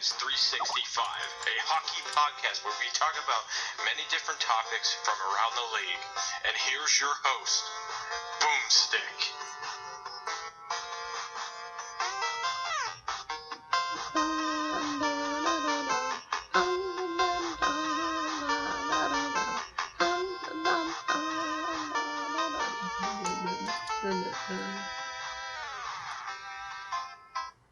Spez 365, a hockey podcast where we talk about many different topics from around the league. And here's your host, Boomstick.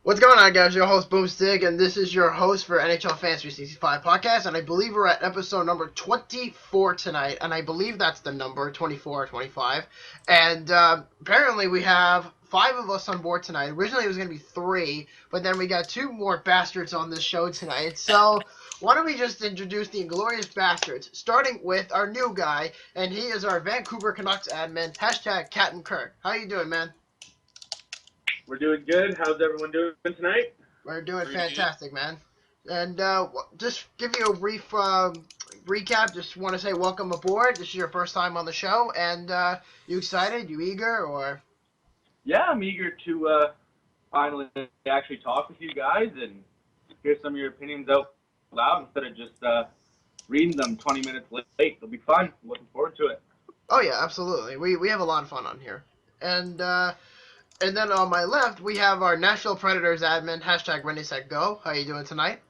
What's going on, guys? Your host, Boomstick, and this is your host for NHL Fans 365 podcast, and I believe we're at episode number 24 tonight, and I believe that's the number, 24 or 25, and apparently we have 5 of us on board tonight. Originally it was going to be 3, but then we got 2 more bastards on this show tonight, so why don't we just introduce the Inglorious Bastards, starting with our new guy, and he is our Vancouver Canucks admin, hashtag CaptainKirk. How you doing, man? We're doing good. How's everyone doing tonight? We're doing fantastic, man. And just give you a brief recap. Just want to say welcome aboard. This is your first time on the show, and you excited? You eager, or? Yeah, I'm eager to finally actually talk with you guys and hear some of your opinions out loud instead of just reading them 20 minutes late. It'll be fun. I'm looking forward to it. Oh yeah, absolutely. We have a lot of fun on here, and then on my left, we have our Nashville Predators admin, hashtag RinneSetGo. How you doing tonight?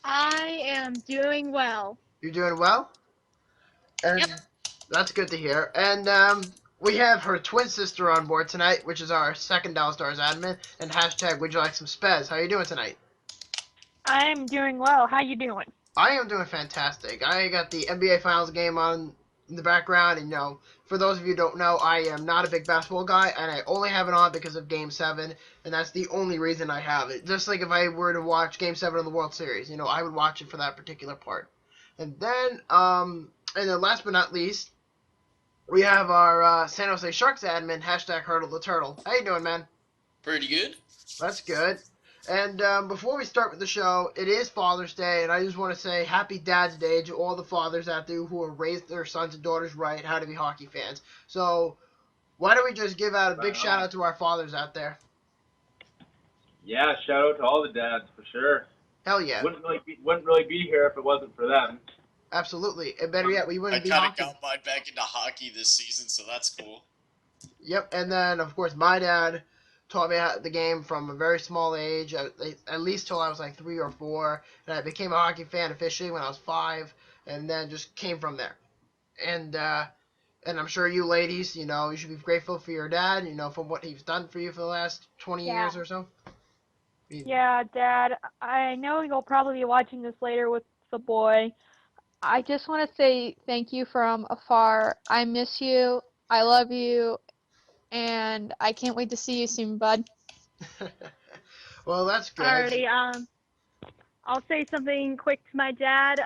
I am doing well. You're doing well? And Yep. That's good to hear. And we have her twin sister on board tonight, which is our second Dallas Stars admin, and hashtag WouldYouLikeSomeSpez. How you doing tonight? I'm doing well. How you doing? I am doing fantastic. I got the NBA Finals game on in the background, and for those of you who don't know, I am not a big basketball guy, and I only have it on because of Game 7, and that's the only reason I have it. Just like if I were to watch Game 7 of the World Series, I would watch it for that particular part. And then last but not least, we have our San Jose Sharks admin, hashtag HertlTheTurtle. How you doing, man? Pretty good. That's good. And before we start with the show, it is Father's Day, and I just want to say Happy Dad's Day to all the fathers out there who have raised their sons and daughters right how to be hockey fans. So why don't we just give out a big shout out to our fathers out there? Yeah, shout out to all the dads for sure. Hell yeah. Wouldn't really be here if it wasn't for them. Absolutely. And better yet, we wouldn't be I hockey. kind of got mine back into hockey this season, so that's cool. Yep, and then, of course, my dad taught me the game from a very small age, at least till I was like 3 or 4, and I became a hockey fan officially when I was 5, and then just came from there. And I'm sure you ladies, you should be grateful for your dad, from what he's done for you for the last 20 years or so. Yeah, Dad, I know you'll probably be watching this later with the boy. I just want to say thank you from afar. I miss you. I love you. And I can't wait to see you soon, bud. Well, that's good. Alrighty, I'll say something quick to my dad.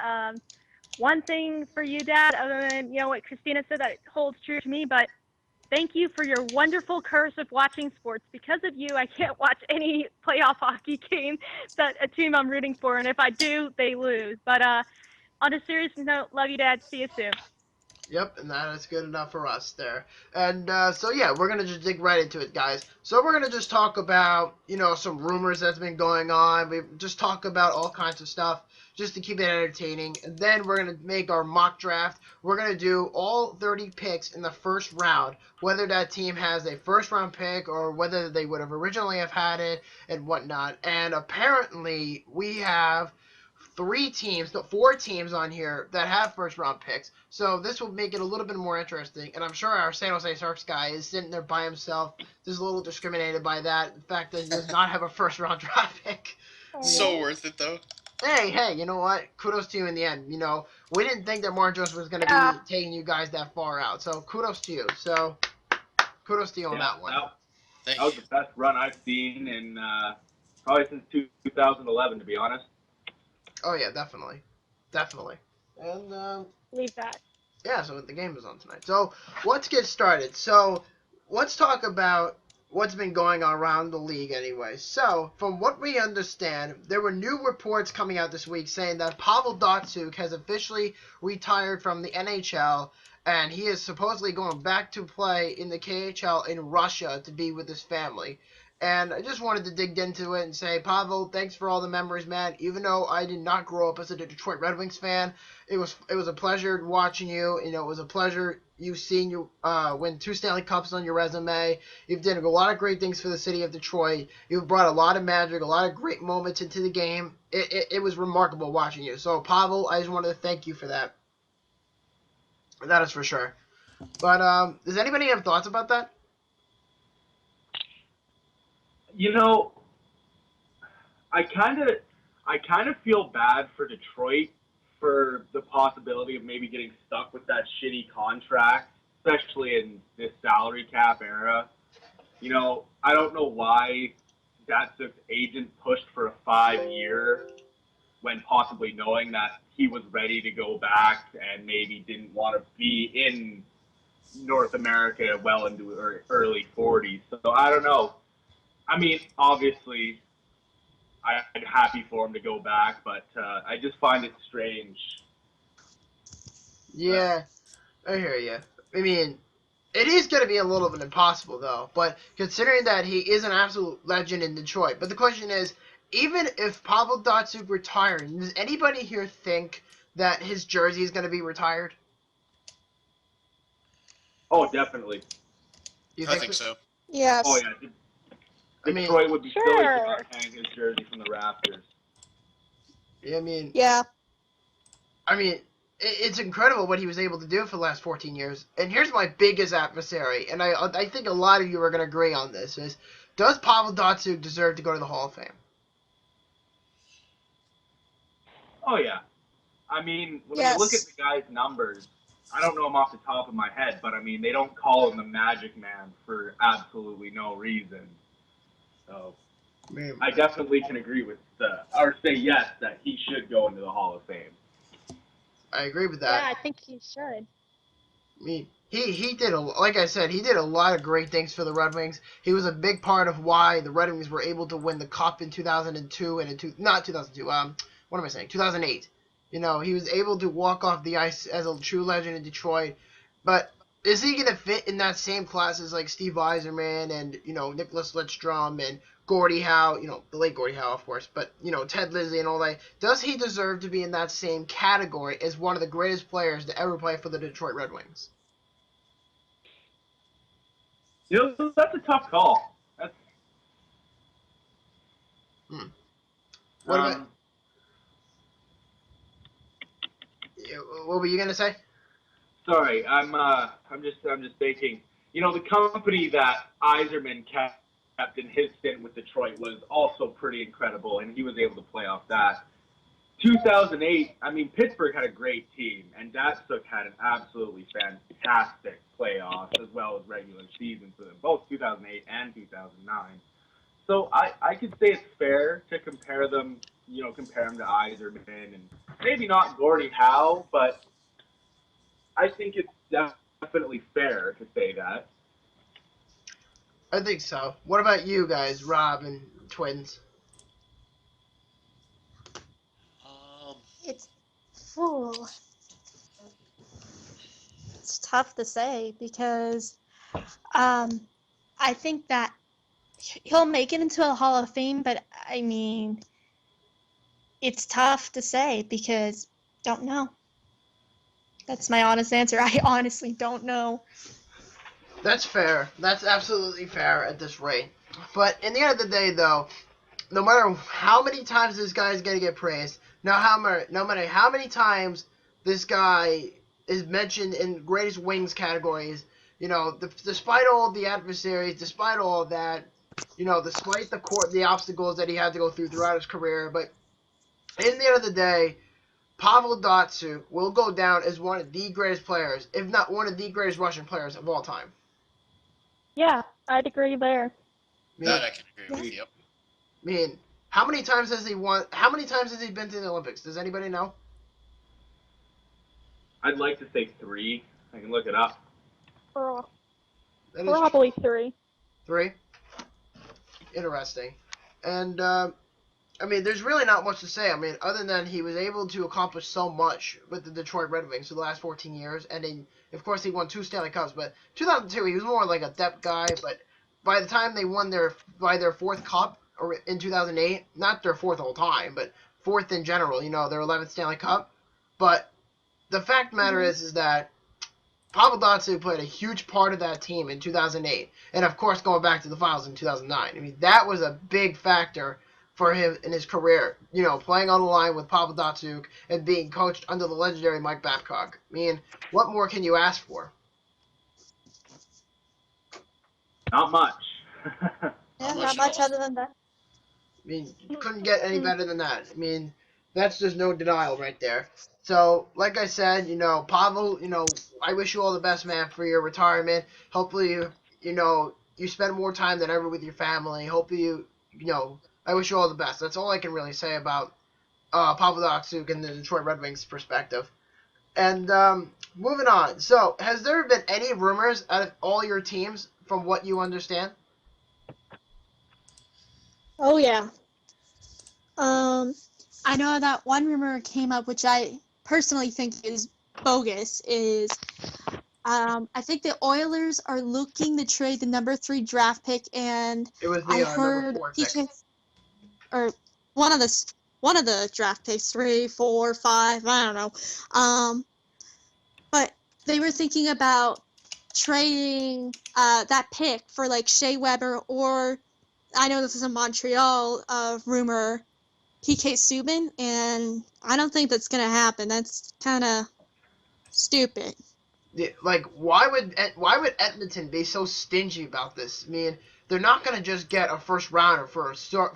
One thing for you, Dad, other than, what Christina said, that holds true to me, but thank you for your wonderful curse of watching sports. Because of you, I can't watch any playoff hockey game that a team I'm rooting for, and if I do, they lose. But on a serious note, love you, Dad. See you soon. Yep, and that is good enough for us there. And so, yeah, we're going to just dig right into it, guys. So we're going to just talk about, some rumors that's been going on. We just talk about all kinds of stuff just to keep it entertaining. And then we're going to make our mock draft. We're going to do all 30 picks in the first round, whether that team has a first-round pick or whether they would have originally have had it and whatnot. And apparently we have 4 teams on here that have first-round picks. So this will make it a little bit more interesting. And I'm sure our San Jose Sharks guy is sitting there by himself, just a little discriminated by that. The fact that he does not have a first-round draft pick. So worth it, though. Hey, you know what? Kudos to you in the end. We didn't think that Mark Jones was going to be taking you guys that far out. So kudos to you. So kudos to you on that one. That was the best run I've seen in probably since 2011, to be honest. Oh, yeah, definitely. And, Leave that. yeah, so the game is on tonight. So, let's get started. So, let's talk about what's been going on around the league anyway. So, from what we understand, there were new reports coming out this week saying that Pavel Datsyuk has officially retired from the NHL, and he is supposedly going back to play in the KHL in Russia to be with his family. And I just wanted to dig into it and say, Pavel, thanks for all the memories, man. Even though I did not grow up as a Detroit Red Wings fan, it was a pleasure watching you. You know, it was a pleasure you seeing you win 2 Stanley Cups on your resume. You've done a lot of great things for the city of Detroit. You've brought a lot of magic, a lot of great moments into the game. It was remarkable watching you. So, Pavel, I just wanted to thank you for that. That is for sure. But does anybody have thoughts about that? You know, I kind of feel bad for Detroit for the possibility of maybe getting stuck with that shitty contract, especially in this salary cap era. You know, I don't know why Datsuk's agent pushed for a 5-year when possibly knowing that he was ready to go back and maybe didn't want to be in North America well into early 40s. So I don't know. I mean, obviously, I'm happy for him to go back, but I just find it strange. Yeah, I hear you. I mean, it is going to be a little bit impossible, though. But considering that he is an absolute legend in Detroit. But the question is, even if Pavel Datsuk retired, does anybody here think that his jersey is going to be retired? Oh, definitely. Do you I think so. Yes. Oh, yeah. I mean, Detroit would be silly to Sure. not hang his jersey from the rafters. yeah, I mean, Yeah. it's incredible what he was able to do for the last 14 years. And here's my biggest adversary, and I think a lot of you are going to agree on this, is does Pavel Datsuk deserve to go to the Hall of Fame? Oh, yeah. I mean, when Yes. you look at the guy's numbers, I don't know him off the top of my head, but I mean, they don't call him the Magic Man for absolutely no reason. So Man, I definitely can agree with or say yes that he should go into the Hall of Fame. I agree with Yeah, that. I think he should. I mean, he did like I said, he did a lot of great things for the Red Wings. He was a big part of why the Red Wings were able to win the Cup in 2002 and not 2002. What am I saying? 2008. You know, he was able to walk off the ice as a true legend in Detroit. But is he gonna fit in that same class as like Steve Yzerman and Nicholas Lidstrom and Gordie Howe? The late Gordie Howe, of course, but Ted Lindsay and all that. Does he deserve to be in that same category as one of the greatest players to ever play for the Detroit Red Wings? You know, that's a tough call. That's What about what were you gonna say? sorry, I'm just thinking. You know, the company that Yzerman kept in his stint with Detroit was also pretty incredible, and he was able to play off that. 2008, I mean, Pittsburgh had a great team, and Datsuk had an absolutely fantastic playoffs as well as regular season for them, both 2008 and 2009. So I could say it's fair to compare them, compare him to Yzerman, and maybe not Gordie Howe, but I think it's definitely fair to say that. I think so. What about you guys, Rob and Twins? It's it's tough to say because I think that he'll make it into a Hall of Fame, but I mean, it's tough to say because don't know. That's my honest answer. I honestly don't know. That's fair. That's absolutely fair at this rate. But in the end of the day, though, no matter how many times this guy is going to get praised, no matter how many times this guy is mentioned in greatest wings categories, despite all the adversaries, despite all that, despite the obstacles that he had to go throughout his career, but in the end of the day, Pavel Datsuk will go down as one of the greatest players, if not one of the greatest Russian players of all time. Yeah, I'd agree there. That I can agree with. Yep. I mean, how many times has he won? How many times has he been to the Olympics? Does anybody know? I'd like to say 3. I can look it up. That is Probably 3. 3. Interesting. And I mean, there's really not much to say. I mean, other than he was able to accomplish so much with the Detroit Red Wings for the last 14 years, and then, of course, he won 2 Stanley Cups. But 2002, he was more like a depth guy. But by the time they won their fourth cup or in 2008, not their fourth all time, but fourth in general, their 11th Stanley Cup. But the fact of the matter is that Pavel Datsyuk played a huge part of that team in 2008, and of course going back to the finals in 2009. I mean, that was a big factor for him in his career, playing on the line with Pavel Datsyuk and being coached under the legendary Mike Babcock. I mean, what more can you ask for? Not much. Yeah, not much other than that. I mean, you couldn't get any better than that. I mean, that's just no denial right there. So, like I said, Pavel, I wish you all the best, man, for your retirement. Hopefully, you spend more time than ever with your family. Hopefully, I wish you all the best. That's all I can really say about Pavel Datsyuk and the Detroit Red Wings perspective. And moving on. So, has there been any rumors out of all your teams from what you understand? Oh yeah. I know that one rumor came up, which I personally think is bogus. Is I think the Oilers are looking to trade the number 3 draft pick, and It was the I heard number 4 pick. or one of the draft picks, 3, 4, 5, I don't know. But they were thinking about trading that pick for like Shea Weber, or I know this is a Montreal rumor, PK Subban, and I don't think that's gonna happen. That's kind of stupid. Like, why would Edmonton be so stingy about this? I mean, they're not gonna just get a first rounder for a stud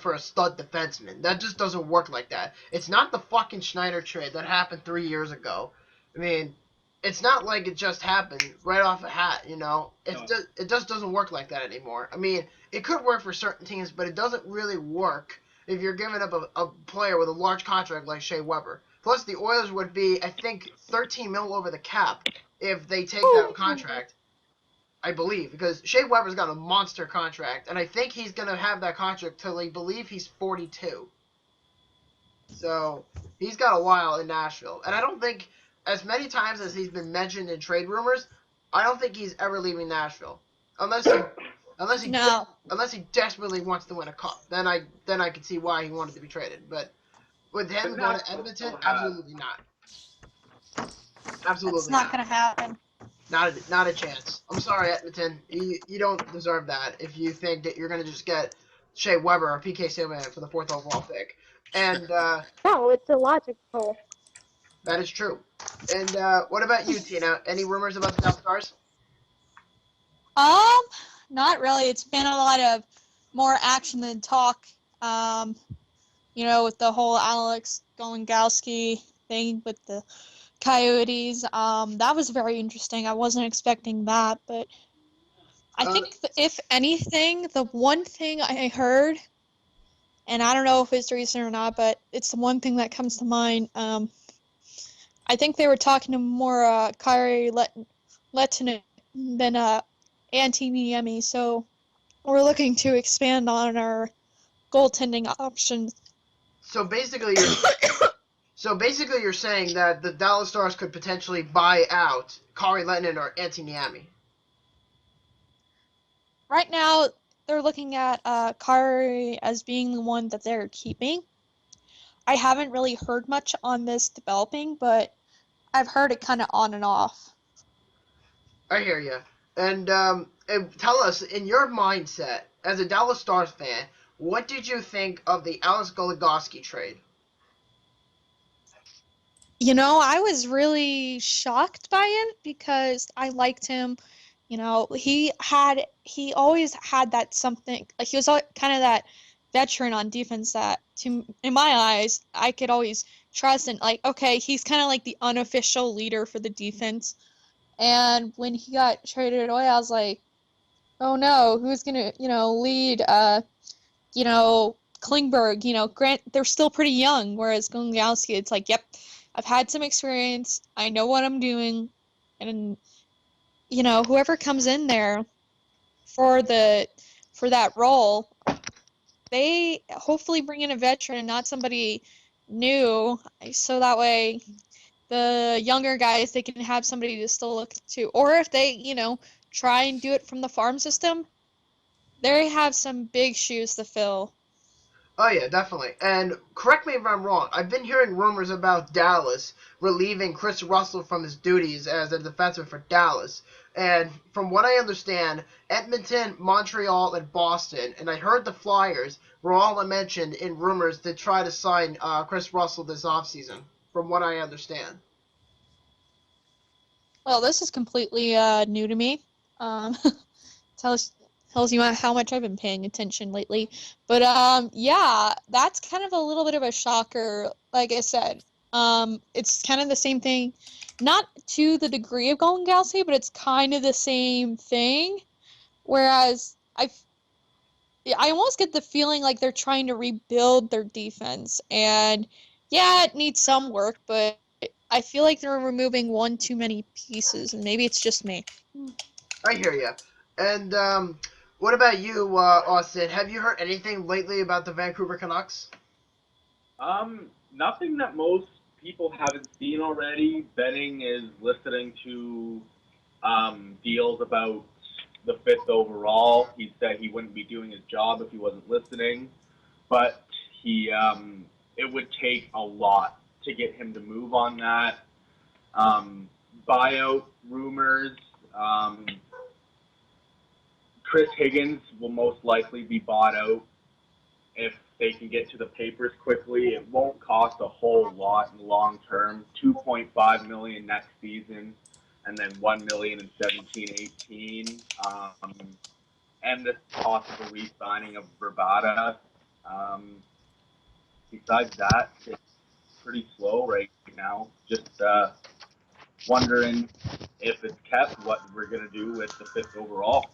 defenseman. That just doesn't work like that. It's not the fucking Schneider trade that happened 3 years ago. I mean, it's not like it just happened right off a hat. It just doesn't work like that anymore. I mean, it could work for certain teams, but it doesn't really work if you're giving up a player with a large contract like Shea Weber. Plus, the Oilers would be, I think, 13 mil over the cap if they take that contract, I believe, because Shea Weber's got a monster contract, and I think he's going to have that contract till I believe he's 42. So, he's got a while in Nashville. And I don't think, as many times as he's been mentioned in trade rumors, I don't think he's ever leaving Nashville. Unless he desperately wants to win a cup. Then I could see why he wanted to be traded. But with him going to Edmonton, absolutely not. Absolutely That's not gonna happen. Not a chance. I'm sorry, Edmonton. You don't deserve that if you think that you're gonna just get Shea Weber or PK Subban for the 4th overall pick. And No, it's illogical. that is true. And what about you, Tina? Any rumors about the Dallas Stars? Not really. It's been a lot of more action than talk. With the whole Alex Golengowski thing with the Coyotes. That was very interesting. I wasn't expecting that, but I think if anything, the one thing I heard, and I don't know if it's recent or not, but it's the one thing that comes to mind. I think they were talking to more Kari Lehtinen than Antti Niemi, so we're looking to expand on our goaltending options. So basically, you're saying that the Dallas Stars could potentially buy out Kari Lehtinen or Antti Niemi. Right now, they're looking at Kari as being the one that they're keeping. I haven't really heard much on this developing, but I've heard it kind of on and off. I hear you. And tell us, in your mindset, as a Dallas Stars fan, what did you think of the Alex Golengowski trade? I was really shocked by it because I liked him. He always had that something, like he was kind of that veteran on defense that, in my eyes, I could always trust, and like, okay, he's kind of like the unofficial leader for the defense. And when he got traded away, I was like, oh no, who's gonna, lead, Klingberg, Grant, they're still pretty young, whereas Golengowski, it's like, yep, I've had some experience, I know what I'm doing, and, whoever comes in there for that role, they hopefully bring in a veteran, not somebody new, so that way the younger guys, they can have somebody to still look to. Or if they, try and do it from the farm system, they have some big shoes to fill. Oh yeah, definitely. And correct me if I'm wrong. I've been hearing rumors about Dallas relieving Chris Russell from his duties as a defenseman for Dallas. And from what I understand, Edmonton, Montreal, and Boston, and I heard the Flyers were all mentioned in rumors to try to sign Chris Russell this offseason, from what I understand. Well, this is completely new to me. Um, tells you how much I've been paying attention lately. But yeah, that's kind of a little bit of a shocker. Like I said, it's kind of the same thing, not to the degree of Golden Galaxy, but it's kind of the same thing. Whereas I almost get the feeling like they're trying to rebuild their defense, and yeah, it needs some work, but I feel like they're removing one too many pieces, and maybe it's just me. I hear you. And what about you, Austin? Have you heard anything lately about the Vancouver Canucks? Nothing that most people haven't seen already. Benning is listening to deals about the 5th overall. He said he wouldn't be doing his job if he wasn't listening, but it would take a lot to get him to move on that. Buyout rumors. Chris Higgins will most likely be bought out if they can get to the papers quickly. It won't cost a whole lot in the long term. $2.5 million next season, and then $1 million in 17-18. And the possible re-signing of Verbata. Besides that, it's pretty slow right now. Just wondering if it's kept, what we're gonna do with the 5th overall.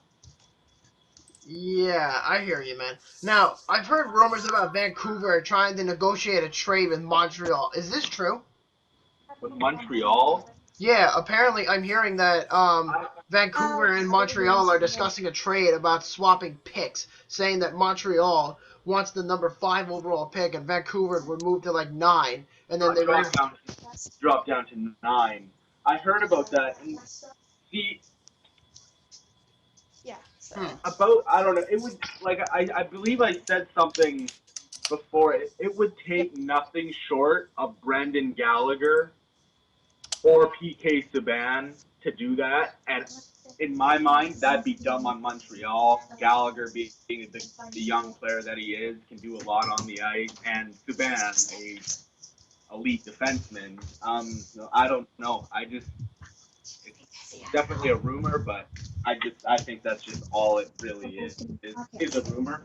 Yeah, I hear you, man. Now, I've heard rumors about Vancouver trying to negotiate a trade with Montreal. Is this true? With Montreal? Yeah, apparently I'm hearing that Vancouver and Montreal are discussing a trade about swapping picks, saying that Montreal wants the number 5 overall pick and Vancouver would move to like 9, and then they drop down to 9. I heard about that, and see, about, I don't know, it would, like, I believe I said something before, it would take nothing short of Brendan Gallagher or PK Subban to do that, and in my mind, that'd be dumb on Montreal. Gallagher, being the young player that he is, can do a lot on the ice, and Subban, a elite defenseman. I don't know. It's definitely a rumor, but I think that's just all it really is a rumor.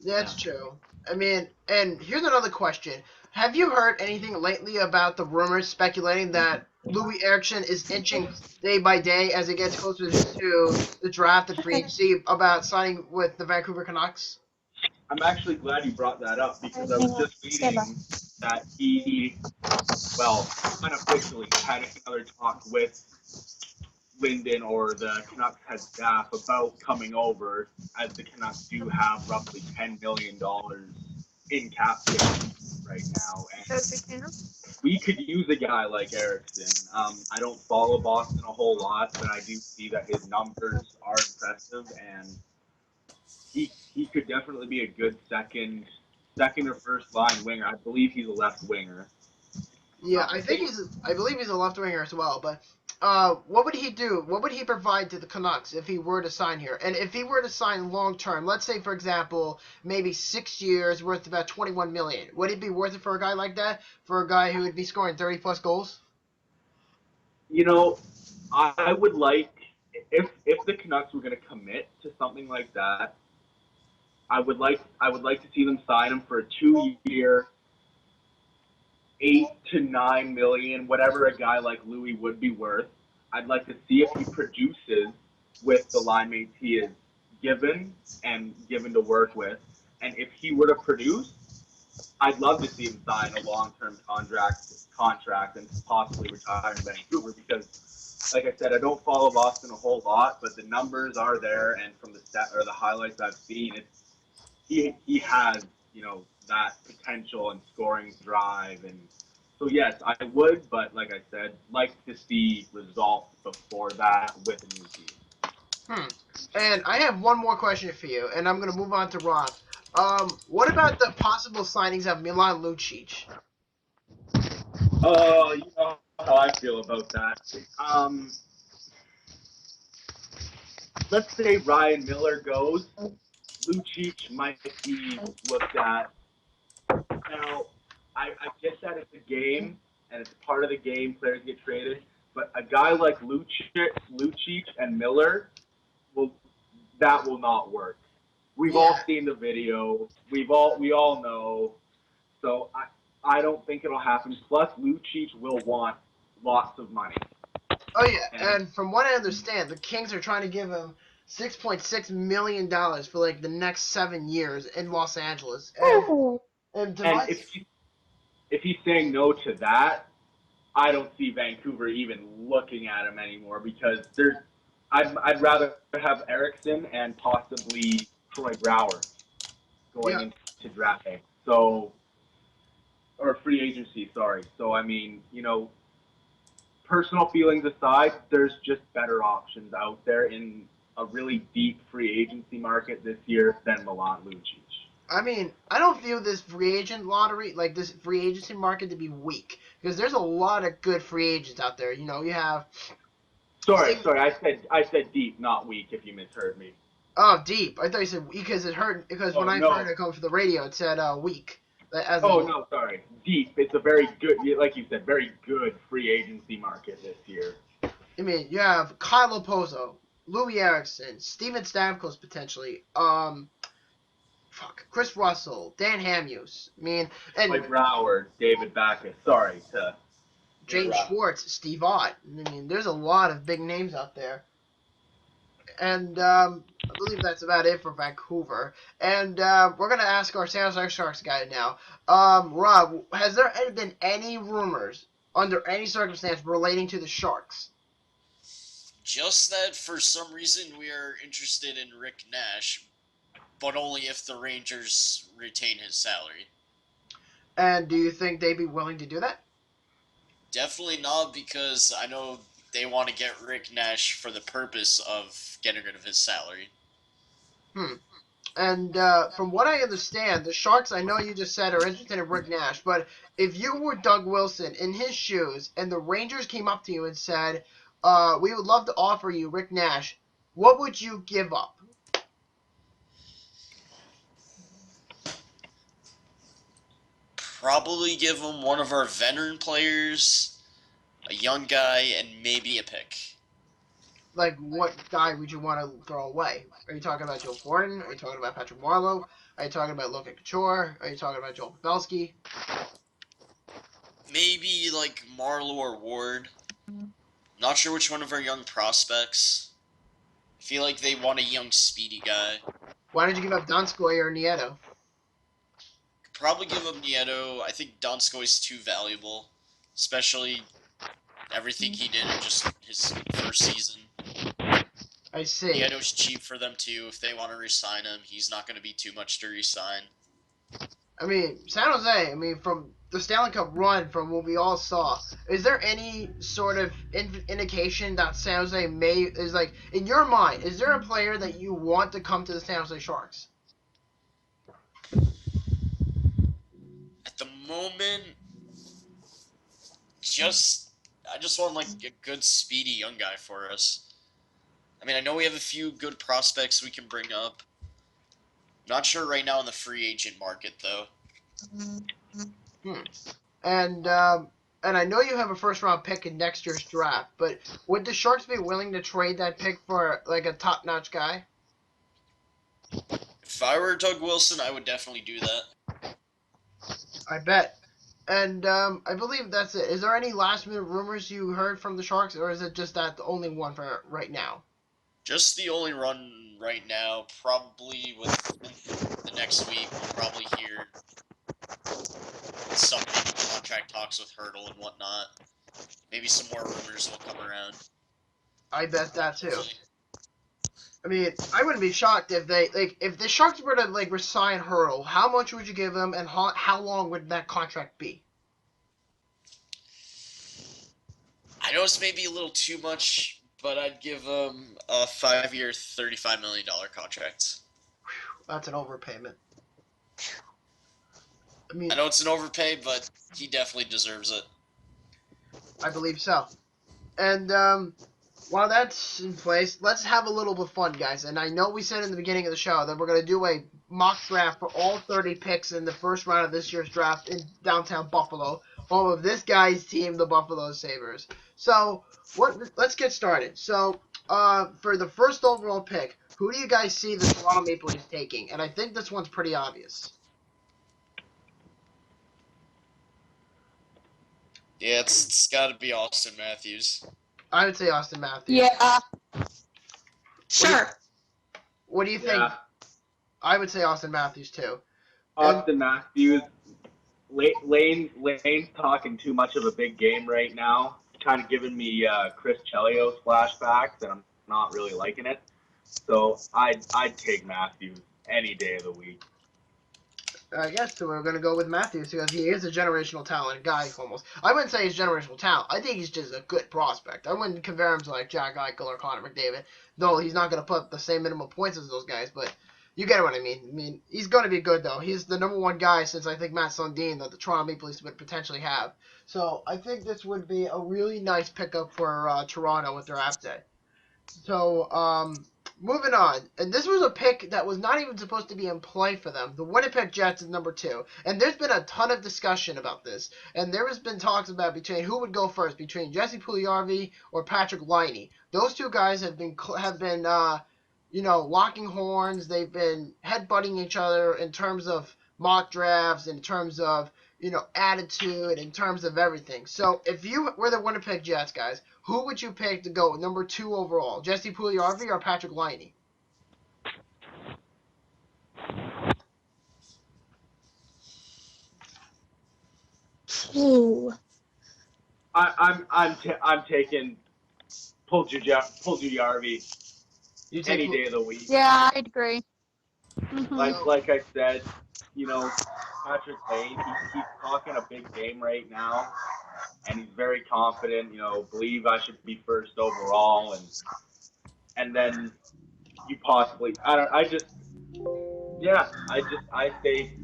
That's true. I mean, and here's another question. Have you heard anything lately about the rumors speculating that Louis Eriksson is inching day by day as it gets closer to the draft and free agency about signing with the Vancouver Canucks? I'm actually glad you brought that up because I was just reading that he, unofficially had another talk with Linden or the Canucks head staff about coming over, as the Canucks do have roughly $10 million in cap space right now, and we could use a guy like Eriksson. I don't follow Boston a whole lot, but I do see that his numbers are impressive, and he could definitely be a good second or first line winger. I believe he's a left winger. Yeah, I believe he's a left winger as well, but what would he do? What would he provide to the Canucks if he were to sign here? And if he were to sign long term, let's say for example, maybe 6 years worth about $21 million, would it be worth it for a guy like that? For a guy who would be scoring 30+ goals? You know, I would like, if the Canucks were going to commit to something like that, I would like to see them sign him for a 2-year, $8 to $9 million, whatever a guy like Louis would be worth. I'd like to see if he produces with the line mates he is given to work with. And if he were to produce, I'd love to see him sign a long-term contract and possibly retire in Vancouver because, like I said, I don't follow Boston a whole lot, but the numbers are there, and from the highlights I've seen, he has, that potential and scoring drive. And so, yes, I would, but like I said, like to see results before that with a new team. And I have one more question for you, and I'm going to move on to Rob. What about the possible signings of Milan Lucic? Oh, you know how I feel about that. Let's say Ryan Miller goes, Lucic might be looked at. Now, I get that it's a game, and it's part of the game, players get traded, but a guy like Lucic and Miller, that will not work. We've all seen the video. We all know. So I don't think it'll happen. Plus, Lucic will want lots of money. Oh yeah, and from what I understand, the Kings are trying to give him $6.6 million for like the next 7 years in Los Angeles. And if he's saying no to that, I don't see Vancouver even looking at him anymore because I'd rather have Eriksson and possibly Troy Brouwer going into draft day. So, or free agency, sorry. So, I mean, you know, personal feelings aside, there's just better options out there in a really deep free agency market this year than Milan Lucic. I mean, I don't view this free agent lottery, like this free agency market, to be weak because there's a lot of good free agents out there. You know, you have. Sorry, I said deep, not weak. If you misheard me. Oh, deep. I thought you said weak because when I heard it come from the radio, it said weak. No, sorry. Deep. It's a very good, like you said, very good free agency market this year. I mean, you have Kyle Opozo, Louis Eriksson, Steven Stamkos potentially, Chris Russell, Dan Hamhuis. I mean, and like Broward, David Backes. Sorry to James Schwartz, Steve Ott. I mean, there's a lot of big names out there. And I believe that's about it for Vancouver. And we're going to ask our San Jose Sharks guy now. Rob, has there been any rumors under any circumstance relating to the Sharks? Just that for some reason we are interested in Rick Nash, but only if the Rangers retain his salary. And do you think they'd be willing to do that? Definitely not, because I know they want to get Rick Nash for the purpose of getting rid of his salary. And from what I understand, the Sharks, I know you just said, are interested in Rick Nash, but if you were Doug Wilson in his shoes and the Rangers came up to you and said, we would love to offer you Rick Nash, what would you give up? Probably give him one of our veteran players, a young guy, and maybe a pick. Like, what guy would you want to throw away? Are you talking about Joe Thornton? Are you talking about Patrick Marleau? Are you talking about Logan Couture? Are you talking about Joel Pavelski? Maybe, like, Marleau or Ward. Not sure which one of our young prospects. I feel like they want a young, speedy guy. Why did you give up Donskoy or Nieto? Probably give up Nieto. I think Donskoy's too valuable, especially everything he did in just his first season. I see. Nieto's cheap for them too. If they want to re-sign him, he's not going to be too much to re-sign. I mean, San Jose, from the Stanley Cup run, from what we all saw, is there any sort of indication that San Jose is like, in your mind, is there a player that you want to come to the San Jose Sharks? At the moment, I just want like a good, speedy young guy for us. I mean, I know we have a few good prospects we can bring up. Not sure right now in the free agent market, though. And I know you have a first-round pick in next year's draft, but would the Sharks be willing to trade that pick for, like, a top-notch guy? If I were Doug Wilson, I would definitely do that. I bet. And I believe that's it. Is there any last-minute rumors you heard from the Sharks, or is it just that the only one for right now? Just the only run right now. Probably within the next week, we'll probably hear some contract talks with Hertl and whatnot. Maybe some more rumors will come around. I bet that too. I mean, I wouldn't be shocked if if the Sharks were to resign Hertl. How much would you give them, and how long would that contract be? I know it's maybe a little too much, but I'd give him a 5-year, $35 million contract. That's an overpayment. I mean, I know it's an overpay, but he definitely deserves it. I believe so. And while that's in place, let's have a little bit of fun, guys. And I know we said in the beginning of the show that we're going to do a mock draft for all 30 picks in the first round of this year's draft in downtown Buffalo, home of this guy's team, the Buffalo Sabres. So, let's get started. So, for the first overall pick, who do you guys see the Toronto Maple Leafs taking? And I think this one's pretty obvious. Yeah, it's got to be Austin Matthews. I would say Austin Matthews. Yeah. Sure. What do you think? Yeah. I would say Austin Matthews too. Austin Matthews. Lane's talking too much of a big game right now. Kind of giving me Chris Chelios flashbacks, and I'm not really liking it. So I'd take Matthews any day of the week. I guess so we're going to go with Matthews because he is a generational talent guy almost. I wouldn't say he's generational talent. I think he's just a good prospect. I wouldn't compare him to like Jack Eichel or Connor McDavid, though he's not going to put up the same minimum points as those guys, but you get what I mean. I mean, he's going to be good, though. He's the number one guy since I think Matt Sundin that the Toronto Maple Leafs would potentially have. So I think this would be a really nice pickup for Toronto with their draft day. So, moving on. And this was a pick that was not even supposed to be in play for them. The Winnipeg Jets is number 2. And there's been a ton of discussion about this. And there has been talks about between who would go first, between Jesse Puljujarvi or Patrick Laine. Those two guys have been locking horns. They've been headbutting each other in terms of mock drafts, in terms of, attitude, in terms of everything. So if you were the Winnipeg Jets, guys, who would you pick to go number 2 overall? Jesse Puljujarvi or Patrick Laine? Ooh. I'm taking Puljujarvi any day of the week. Yeah, I'd agree. Mm-hmm. Like I said, Patrick Laine, he's talking a big game right now, and he's very confident. Believe I should be first overall, and then you possibly I say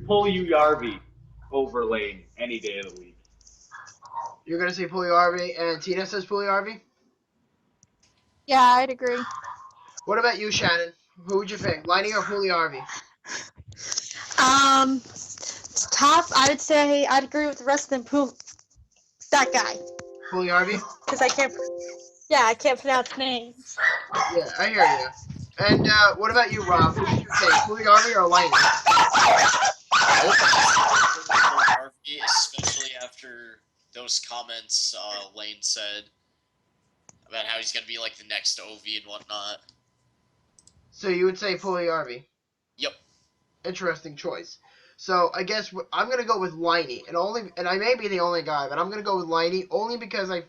Puljujarvi over Laine any day of the week. You're gonna say Puljujarvi, and Tina says Puljujarvi? Yeah, I'd agree. What about you, Shannon? Who would you pick, Laine or Puljujarvi? It's tough. I would say I'd agree with the rest of them. That guy. Puljujarvi? Because I can't pronounce names. Yeah, I hear you. And what about you, Rob? Who would you take, Puljujarvi or Laine? Especially after those comments Lane said about how he's going to be like the next OV and whatnot. So you would say Puljujarvi? Yep. Interesting choice. So I guess I'm gonna go with Laine, and I may be the only guy, but I'm gonna go with Laine only because I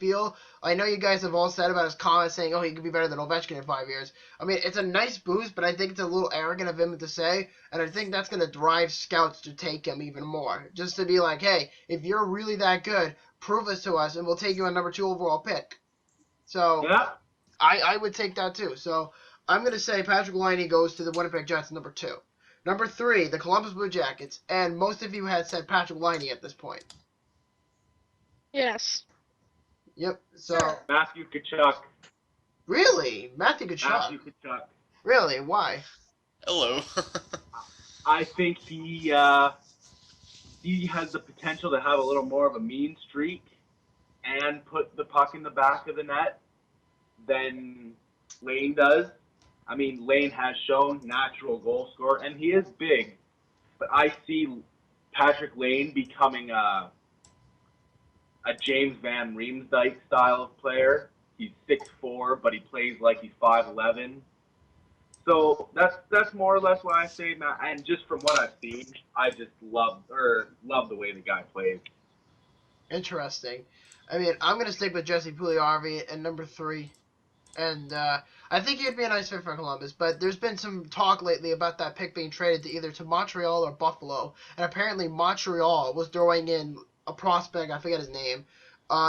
know you guys have all said about his comments saying, oh, he could be better than Ovechkin in 5 years. I mean, it's a nice boost, but I think it's a little arrogant of him to say, and I think that's gonna drive scouts to take him even more, just to be like, hey, if you're really that good, prove us to us, and we'll take you on number 2 overall pick. So Yeah. I would take that too. So I'm gonna say Patrick Laine goes to the Winnipeg Jets number 2. Number 3, the Columbus Blue Jackets, and most of you had said Patrick Laine at this point. Yes. Yep. So Matthew Tkachuk. really, Matthew Tkachuk. Really? Why? Hello. I think he has the potential to have a little more of a mean streak and put the puck in the back of the net than Laine does. I mean, Laine has shown natural goal scorer, and he is big. But I see Patrick Laine becoming a James Van Riemsdyk style of player. He's 6'4", but he plays like he's 5'11". So that's more or less what I say, Matt. And just from what I've seen, I just love the way the guy plays. Interesting. I mean, I'm gonna stick with Jesse Puljujarvi at number 3. And I think he'd be a nice fit for Columbus, but there's been some talk lately about that pick being traded to either to Montreal or Buffalo, and apparently Montreal was throwing in a prospect, I forget his name,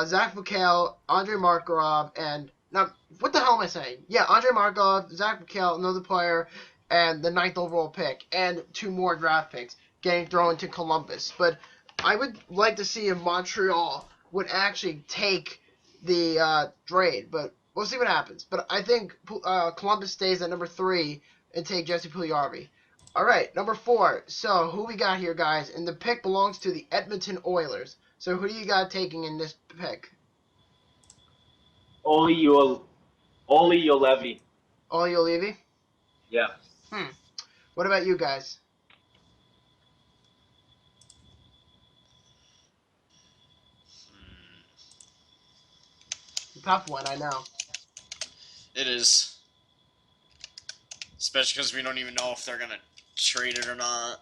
Zach Mikhail, Andrei Markov, and now what the hell am I saying? Yeah, Andrei Markov, Zach Mikhail, another player, and the 9th overall pick, and 2 more draft picks getting thrown to Columbus. But I would like to see if Montreal would actually take the trade, but we'll see what happens. But I think Columbus stays at number 3 and take Jesse Puljujarvi. All right, number 4. So who we got here, guys? And the pick belongs to the Edmonton Oilers. So who do you got taking in this pick? Oli Juolevi. Oliolevy? Yeah. What about you guys? Tough one, I know. It is. Especially because we don't even know if they're going to trade it or not.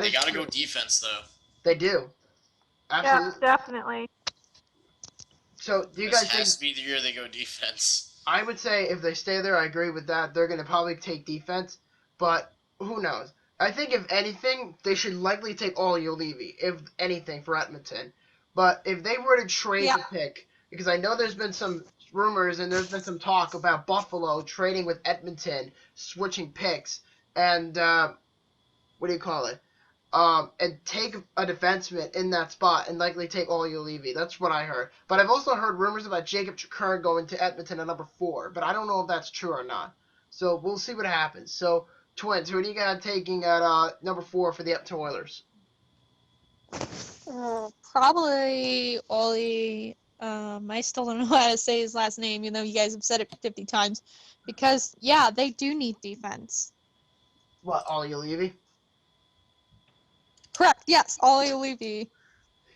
They got to go defense, though. They do. Absolutely. Yeah, definitely. So, do you This guys has think... to be the year they go defense. I would say if they stay there, I agree with that. They're going to probably take defense, but who knows? I think if anything, they should likely take Oliolevy, if anything, for Edmonton. But if they were to trade the pick, because I know there's been some rumors and there's been some talk about Buffalo trading with Edmonton, switching picks, and what do you call it? And take a defenseman in that spot and likely take Oliolevy. That's what I heard. But I've also heard rumors about Jacob Chikrin going to Edmonton at number 4, but I don't know if that's true or not. So we'll see what happens. So, Twins, who do you got taking at number 4 for the Edmonton Oilers? Probably Oli. I still don't know how to say his last name, even though you guys have said it 50 times. Because, yeah, they do need defense. What, Oliolevy? Correct, yes, Oliolevy.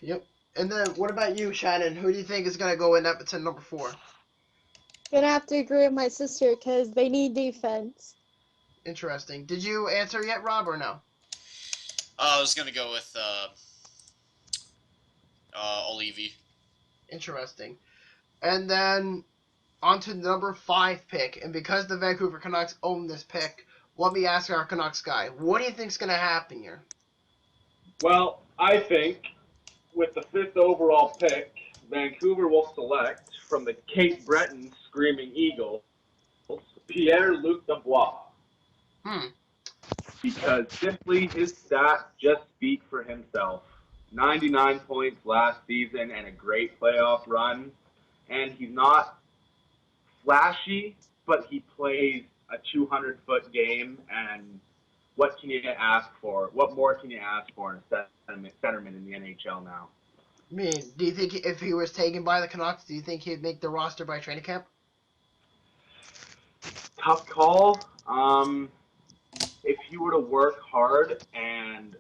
Yep. And then what about you, Shannon? Who do you think is going to go in Edmonton number 4? Gonna have to agree with my sister because they need defense. Interesting. Did you answer yet, Rob, or no? I was going to go with Olivi. Interesting. And then on to the number 5 pick. And because the Vancouver Canucks own this pick, let me ask our Canucks guy, what do you think's going to happen here? Well, I think with the 5th overall pick, Vancouver will select from the Cape Breton Screaming Eagles, Pierre-Luc Dubois. Because simply his stats just speak for himself. 99 points last season and a great playoff run. And he's not flashy, but he plays a 200-foot game, and what can you ask for? What more can you ask for in a centerman in the NHL now? I mean, do you think if he was taken by the Canucks, do you think he'd make the roster by training camp? Tough call. If he were to work hard and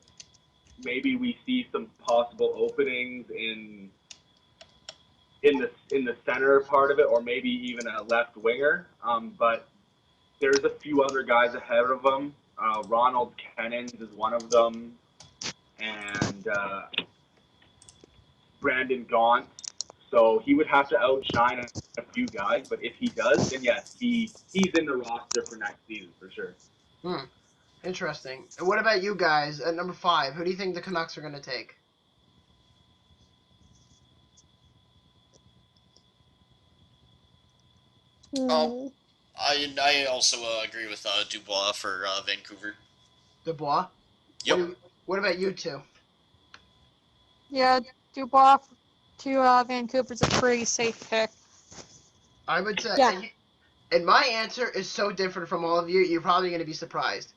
maybe we see some possible openings in the center part of it, or maybe even a left winger. But there's a few other guys ahead of him. Ronald Kennens is one of them, and Brandon Gaunt. So he would have to outshine a few guys, but if he does, then yes, he's in the roster for next season for sure. Interesting. And what about you guys at number 5? Who do you think the Canucks are going to take? I also agree with Dubois for Vancouver. Dubois? Yep. What about you two? Yeah, Dubois to Vancouver's a pretty safe pick. I would say, Yeah. and my answer is so different from all of you, you're probably going to be surprised.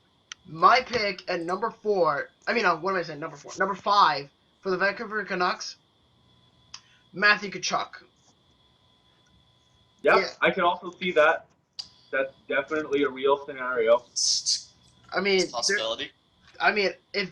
My pick at number 4, what am I saying, number 4? Number 5 for the Vancouver Canucks, Matthew Tkachuk. Yep, Yeah. I can also see that. That's definitely a real scenario. It's I mean, a possibility. if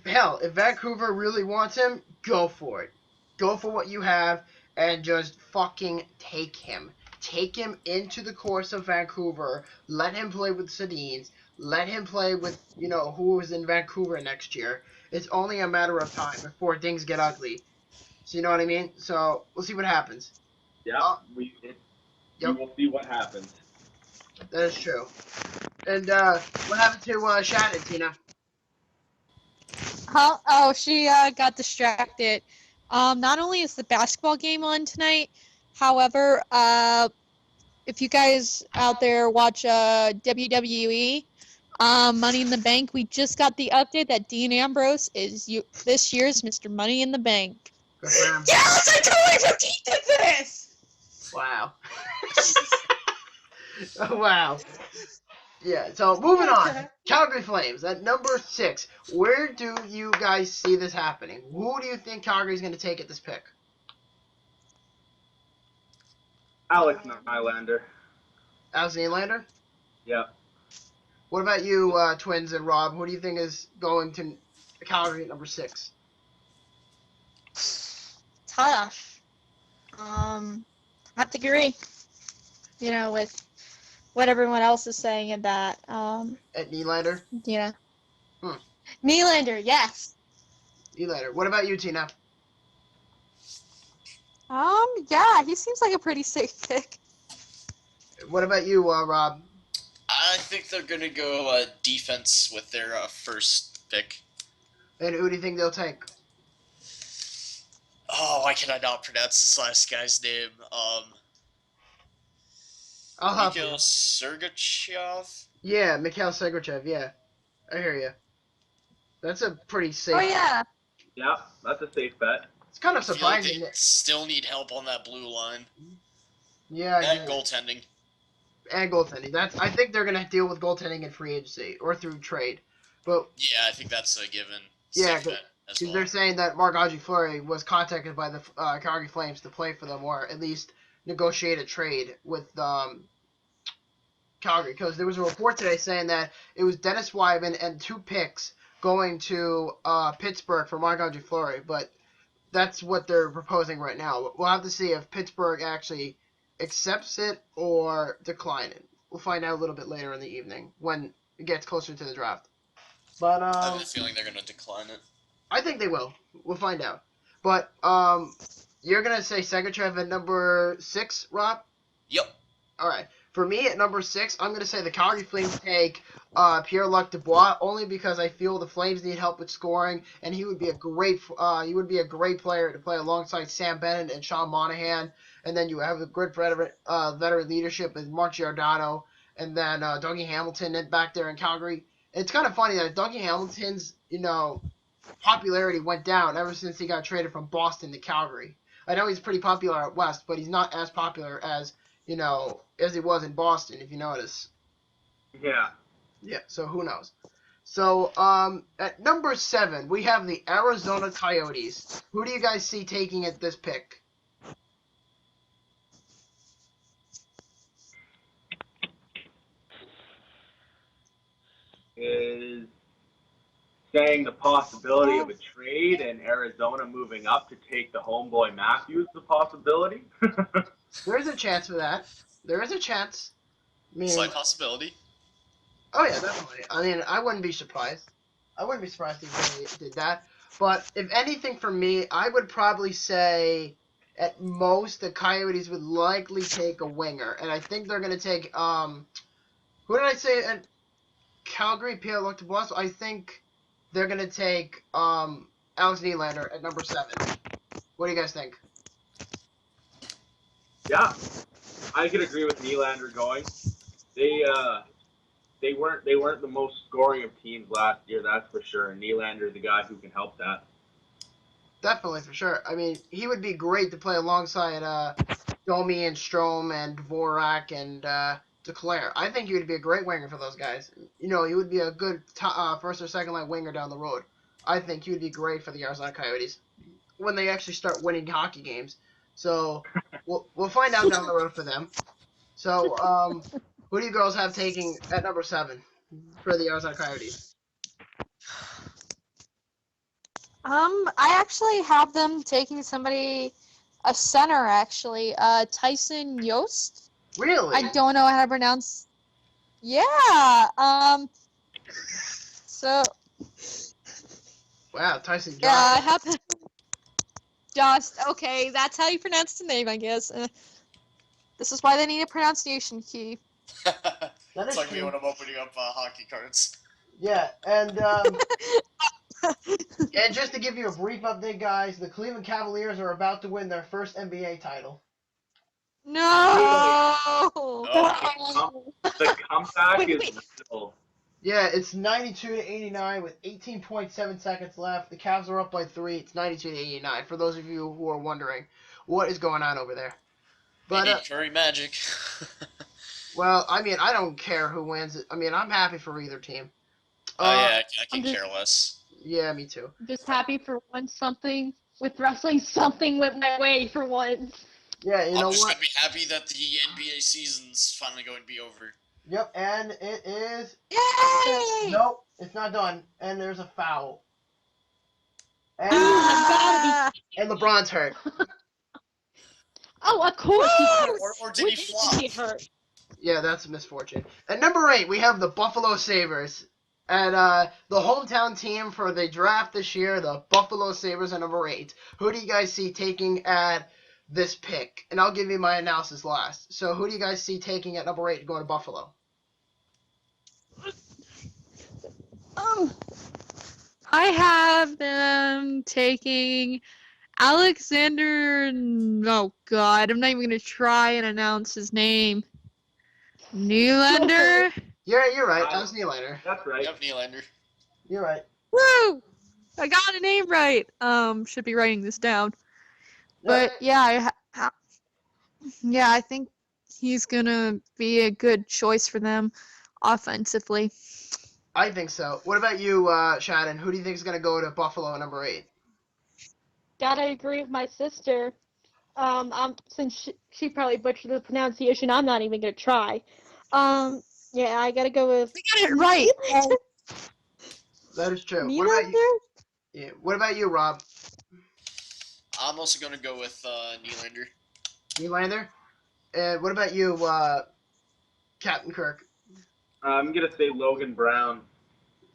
Vancouver really wants him, go for it. Go for what you have and just fucking take him. Take him into the course of Vancouver. Let him play with Sedins. Let him play with, who is in Vancouver next year. It's only a matter of time before things get ugly. So you know what I mean? So we'll see what happens. Yeah, we will see what happens. That is true. And what happened to Shannon, Tina? Huh? Oh, she got distracted. Not only is the basketball game on tonight, however, if you guys out there watch WWE, Money in the Bank, we just got the update that Dean Ambrose is this year's Mr. Money in the Bank. Good for him. Yes, I totally predicted this! Wow. Oh, wow. Yeah, so moving on. Calgary Flames at number 6. Where do you guys see this happening? Who do you think Calgary's going to take at this pick? Alex Nylander. Alex Nylander? Yeah. What about you, Twins and Rob? Who do you think is going to Calgary at number 6? Tough. I have to agree. You know, with what everyone else is saying in that. At Nylander? Yeah. Nylander, yes. Nylander. What about you, Tina? Yeah, he seems like a pretty safe pick. What about you, Rob? I think they're gonna go defense with their first pick. And who do you think they'll take? Oh, why can I not pronounce this last guy's name? I'll help Mikhail you. Sergachev? Yeah, Mikhail Sergachev, yeah. I hear you. That's a pretty safe... Oh, yeah. Yeah, that's a safe bet. It's kind of I feel like surprising. they still need help on that blue line. Yeah, And goaltending. And goaltending. I think they're going to deal with goaltending in free agency or through trade. But Yeah, I think that's a given. Yeah, Safe bet as because well. they're saying that Marc-Andre Fleury was contacted by the Calgary Flames to play for them, or at least negotiate a trade with Calgary. Because there was a report today saying that it was Dennis Wyman and 2 picks going to Pittsburgh for Marc-Andre Fleury, but that's what they're proposing right now. We'll have to see if Pittsburgh actually accepts it or decline it. We'll find out a little bit later in the evening when it gets closer to the draft. But I have a feeling they're going to decline it. I think they will. We'll find out. But you're gonna say Sergachev at number 6, Rob? Yep. All right. For me at number 6, I'm gonna say the Calgary Flames take Pierre-Luc Dubois, only because I feel the Flames need help with scoring, and he would be a great player to play alongside Sam Bennett and Sean Monahan. And then you have a good veteran leadership with Mark Giordano, and then Dougie Hamilton back there in Calgary. It's kind of funny that Dougie Hamilton's popularity went down ever since he got traded from Boston to Calgary. I know he's pretty popular out west, but he's not as popular as he was in Boston, if you notice. Yeah. Yeah, so who knows? So, at number 7, we have the Arizona Coyotes. Who do you guys see taking at this pick? Is saying the possibility of a trade and Arizona moving up to take the homeboy Matthews the possibility? There is a chance for that. There is a chance. I mean, Slight possibility. Oh yeah, definitely. I mean, I wouldn't be surprised. I wouldn't be surprised if they did that. But if anything for me, I would probably say at most the Coyotes would likely take a winger, and I think they're going to take who did I say at Calgary? Pierre-Luc Dubois. I think they're going to take Alex Nylander at number 7. What do you guys think? Yeah, I could agree with Nylander going. They weren't the most scoring of teams last year, that's for sure. And Nylander is the guy who can help that. Definitely, for sure. I mean, he would be great to play alongside Domi and Strome and Dvorak and Duclair. I think he would be a great winger for those guys. He would be a good first or second line winger down the road. I think he would be great for the Arizona Coyotes when they actually start winning hockey games. So we'll find out down the road for them. So who do you girls have taking at number 7 for the Arizona Coyotes? I actually have them taking a center actually, Tyson Yost. Really? I don't know how to pronounce. Yeah. So. Wow, Tyson Jost. Yeah, I have. Just okay. That's how you pronounce the name, I guess. This is why they need a pronunciation key. It's like me when I'm opening up hockey cards. Yeah, and And just to give you a brief update, guys, the Cleveland Cavaliers are about to win their first NBA title. No. The comeback Wait. is real. Yeah, it's 92-89 with 18.7 seconds left. The Cavs are up by 3. It's 92-89. For those of you who are wondering what is going on over there. They But need Curry Magic. well, I mean, I don't care who wins it. I mean, I'm happy for either team. Oh yeah, I can I'm just- care less. Yeah, me too. I'm just happy for once something with wrestling. Something went my way for once. Yeah, you know I'm just what? gonna be happy that the NBA season's finally going to be over. Yep, and it is. Yay! Nope, it's not done. And there's a foul. And, Ah! and LeBron's hurt. Oh, of course he's hurt. Or did he Which flop? is he hurt? Yeah, that's a misfortune. At number 8, we have the Buffalo Sabres. And the hometown team for the draft this year, the Buffalo Sabres, at number 8. Who do you guys see taking at this pick? And I'll give you my analysis last. So who do you guys see taking at number 8 to go to Buffalo? I have them taking Alexander. Oh God, I'm not even gonna try and announce his name. Nylander. You're right. That was Nylander. That's right. Yep, Nylander. You're right. Woo! I got a name right. Should be writing this down. But yeah, I think he's gonna be a good choice for them offensively. I think so. What about you, Shannon? Who do you think is going to go to Buffalo at number 8? Gotta agree with my sister. Since she probably butchered the pronunciation, I'm not even gonna try. Yeah, I gotta go with. We got it right. That is true. What about you, Rob? I'm also gonna go with Nylander. Nylander? And what about you, Captain Kirk? I'm gonna say Logan Brown.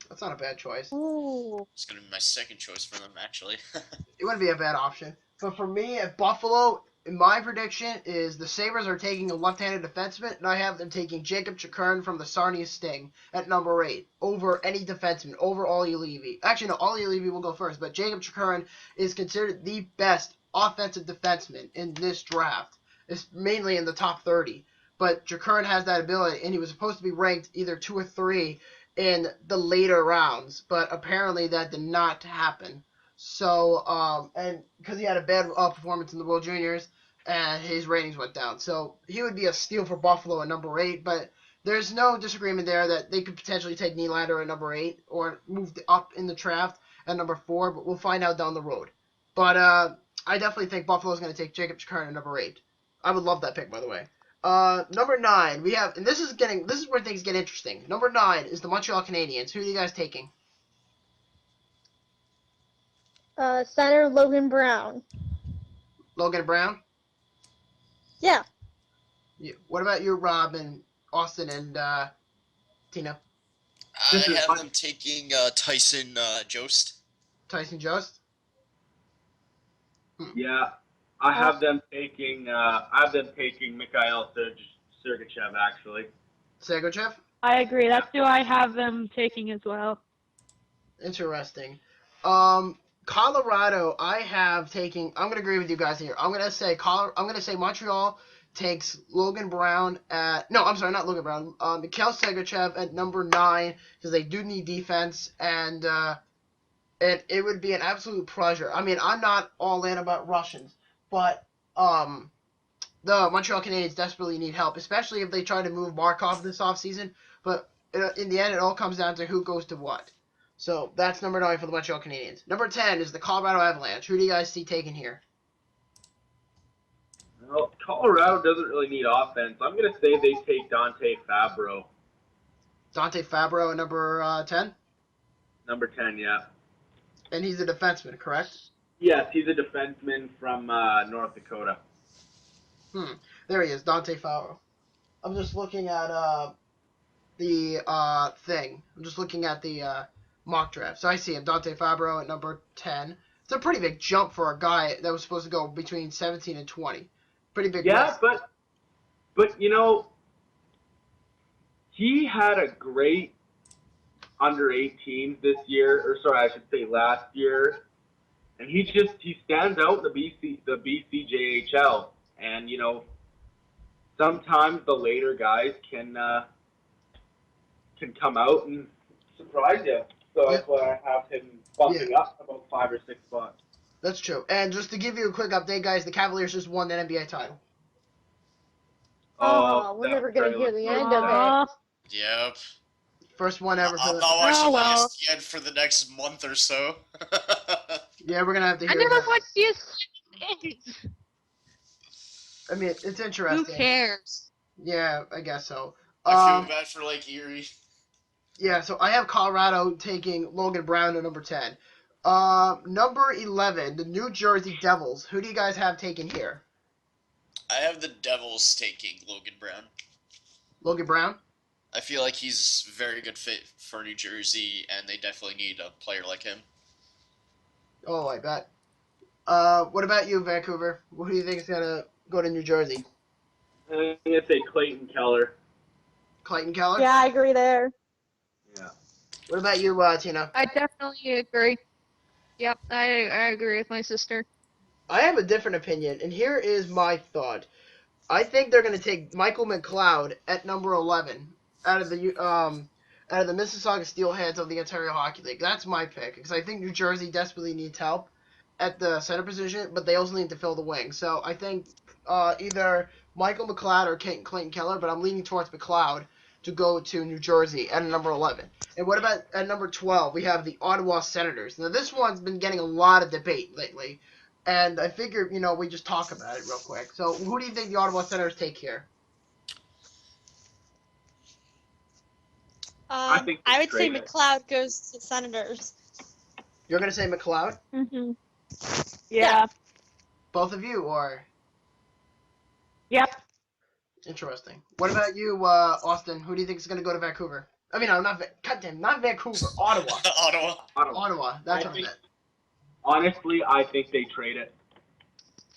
That's not a bad choice. Ooh. It's gonna be my second choice for them, actually. It wouldn't be a bad option. But for me, at Buffalo, my prediction is the Sabres are taking a left-handed defenseman, and I have them taking Jacob Chikrin from the Sarnia Sting at number 8 over any defenseman, over Olli Levy. Actually, no, Olli Levy will go first, but Jacob Chikrin is considered the best offensive defenseman in this draft. It's mainly in the top 30. But Chikrin has that ability, and he was supposed to be ranked either 2 or 3 in the later rounds, but apparently that did not happen. So, and because he had a bad performance in the World Juniors, and his ratings went down. So he would be a steal for Buffalo at number 8, but there's no disagreement there that they could potentially take Nylander at number 8 or move up in the draft at number 4, but we'll find out down the road. But I definitely think Buffalo's going to take Jacob Chikrin at number 8. I would love that pick, by the way. Number 9, we have, and this is where things get interesting. Number 9 is the Montreal Canadiens. Who are you guys taking? Center Logan Brown. Logan Brown? Yeah. Yeah. What about you, Rob, and Austin, and Tina? I have them taking Tyson Jost. Tyson Jost? Yeah, I have them taking. Mikhail Sergachev actually. Sergachev? I agree. That's who I have them taking as well. Interesting. Colorado, I have taking. I'm gonna agree with you guys here. I'm gonna say Montreal takes Logan Brown at. No, I'm sorry, not Logan Brown. Mikhail Sergachev at number 9 because they do need defense, and it would be an absolute pleasure. I mean, I'm not all in about Russians, but the Montreal Canadiens desperately need help, especially if they try to move Markov this offseason. But in the end, it all comes down to who goes to what. So that's number 9 for the Montreal Canadiens. Number 10 is the Colorado Avalanche. Who do you guys see taking here? Well, Colorado doesn't really need offense. I'm gonna say they take Dante Fabro. Dante Fabro at number 10? Number 10, yeah. And he's a defenseman, correct? Yes, he's a defenseman from North Dakota. There he is, Dante Fabro. I'm just looking at the thing. I'm just looking at the mock draft. So I see him, Dante Fabro at number 10. It's a pretty big jump for a guy that was supposed to go between 17 and 20. Pretty big. Yeah, list. but you know, he had a great under 18s this year, or sorry, I should say last year, and he stands out in the BCJHL, and sometimes the later guys can come out and surprise you. So that's why I have him bumping up about 5 or 6 spots. That's true. And just to give you a quick update, guys, the Cavaliers just won that NBA title. Oh, we're never gonna hear the end of it. Yep. First one ever for I'm the. not watching Oh, well. ESPN for the next month or so. Yeah, we're gonna have to I hear never that. watched ESPN. I mean, it's Who interesting. cares? Yeah, I guess so. I feel bad for Lake Erie. Yeah, so I have Colorado taking Logan Brown at number 10. Number 11, the New Jersey Devils. Who do you guys have taken here? I have the Devils taking Logan Brown. Logan Brown? I feel like he's a very good fit for New Jersey, and they definitely need a player like him. Oh, I bet. What about you, Vancouver? Who do you think is going to go to New Jersey? I'm going to say Clayton Keller. Clayton Keller? Yeah, I agree there. Yeah. What about you, Tina? I definitely agree. Yep, I agree with my sister. I have a different opinion, and here is my thought. I think they're going to take Michael McLeod at number 11 out of the Mississauga Steelheads of the Ontario Hockey League. That's my pick, because I think New Jersey desperately needs help at the center position, but they also need to fill the wing. So I think either Michael McLeod or Clayton Keller, but I'm leaning towards McLeod to go to New Jersey at number 11. And what about at number 12? We have the Ottawa Senators. Now, this one's been getting a lot of debate lately, and I figured, we just talk about it real quick. So who do you think the Ottawa Senators take here? I think I would say trade it. McLeod goes to Senators. You're going to say McLeod? Mhm. Yeah. Both of you, or? Yep. Interesting. What about you, Austin? Who do you think is going to go to Vancouver? I mean, no, not Vancouver. Ottawa. Ottawa. Ottawa. That's what I meant. Honestly, I think they trade it.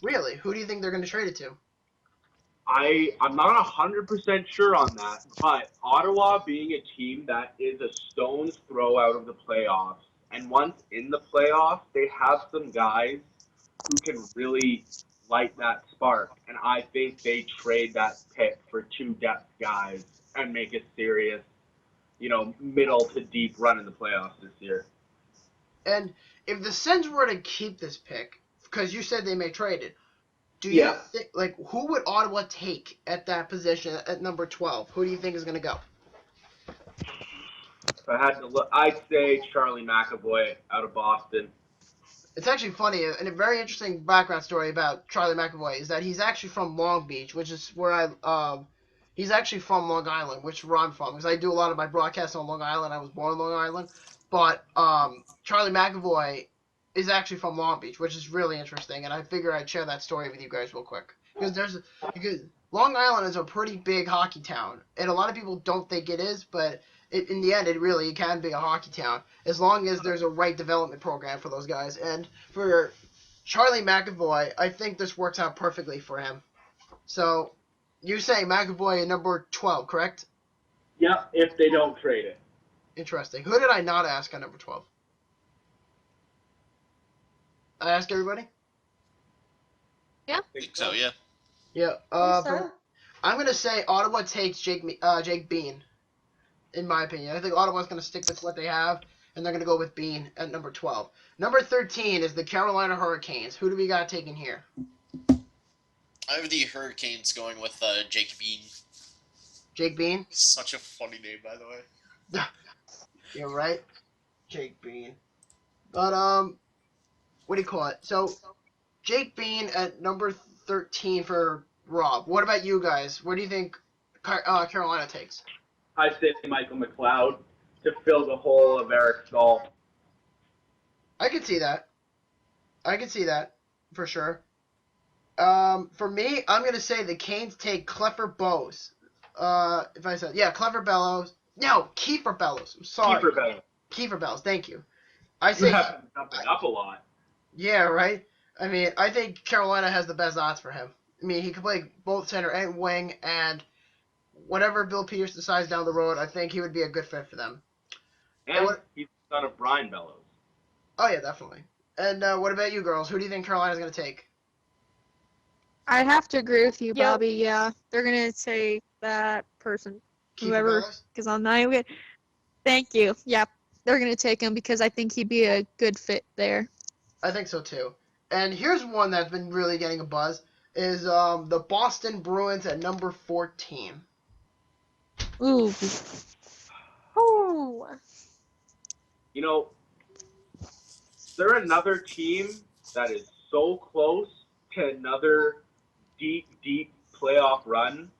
Really? Who do you think they're going to trade it to? I'm not 100% sure on that, but Ottawa being a team that is a stone's throw out of the playoffs, and once in the playoffs, they have some guys who can really light that spark, and I think they trade that pick for 2 depth guys and make a serious, middle to deep run in the playoffs this year. And if the Sens were to keep this pick, because you said they may trade it, do you think, who would Ottawa take at that position at number 12? Who do you think is going to go? If I had to look, I'd say Charlie McAvoy out of Boston. It's actually funny, and a very interesting background story about Charlie McAvoy is that he's actually from Long Beach, which is where he's actually from Long Island, which is where I'm from, because I do a lot of my broadcasts on Long Island. I was born on Long Island. But Charlie McAvoy is actually from Long Beach, which is really interesting, and I figure I'd share that story with you guys real quick. Because Long Island is a pretty big hockey town, and a lot of people don't think it is, but in the end, it can be a hockey town, as long as there's a right development program for those guys. And for Charlie McAvoy, I think this works out perfectly for him. So, you're saying McAvoy at number 12, correct? Yeah, if they don't trade it. Interesting. Who did I not ask on number 12? I ask everybody? Yeah. I think so, yeah. Yeah. So? I'm going to say Ottawa takes Jake Bean, in my opinion. I think Ottawa's going to stick with what they have, and they're going to go with Bean at number 12. Number 13 is the Carolina Hurricanes. Who do we got taking here? I have the Hurricanes going with Jake Bean. Jake Bean? Such a funny name, by the way. You're right. Jake Bean. But, what do you call it? So, Jake Bean at number 13 for Rob. What about you guys? Where do you think Carolina takes? I say Michael McLeod to fill the hole of Eric Stahl. I could see that. For sure. For me, I'm going to say the Canes take Clever Bellows. Clever Bellows. No, Kiefer Bellows. I'm sorry. Kiefer Bellows, thank you. I say... You have been jumping up a lot. Yeah, right? I mean, I think Carolina has the best odds for him. I mean, he can play both center and wing, and whatever Bill Peters decides down the road, I think he would be a good fit for them. And he's the son of Brian Bellows. Oh, yeah, definitely. And what about you girls? Who do you think Carolina's going to take? I have to agree with you, Yep. Bobby. Yeah, they're going to take that person. Kiefer Whoever, Bellows? because I'm not even. Thank you. Yep, they're going to take him because I think he'd be a good fit there. I think so, too. And here's one that's been really getting a buzz, is the Boston Bruins at number 14. Ooh. Ooh. You know, they're another team that is so close to another deep, deep playoff run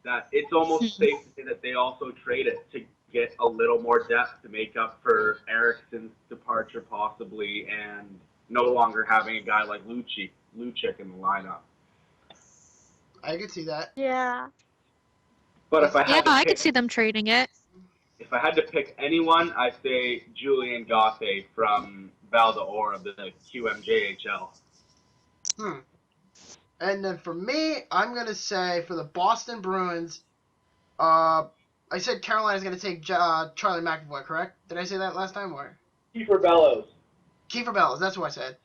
that it's almost safe to say that they also trade it to get a little more depth to make up for Ericsson's departure possibly and no longer having a guy like Lucic in the lineup. I could see that. Yeah. But if I had to I pick, could see them trading it. if I had to pick anyone, I'd say Julian Gauthier from Val d'Or of the QMJHL. And then for me, I'm going to say for the Boston Bruins, I said Carolina's going to take Charlie McAvoy, correct? Did I say that last time? Or Kiefer Bellows. Kiefer Bellows, that's what I said.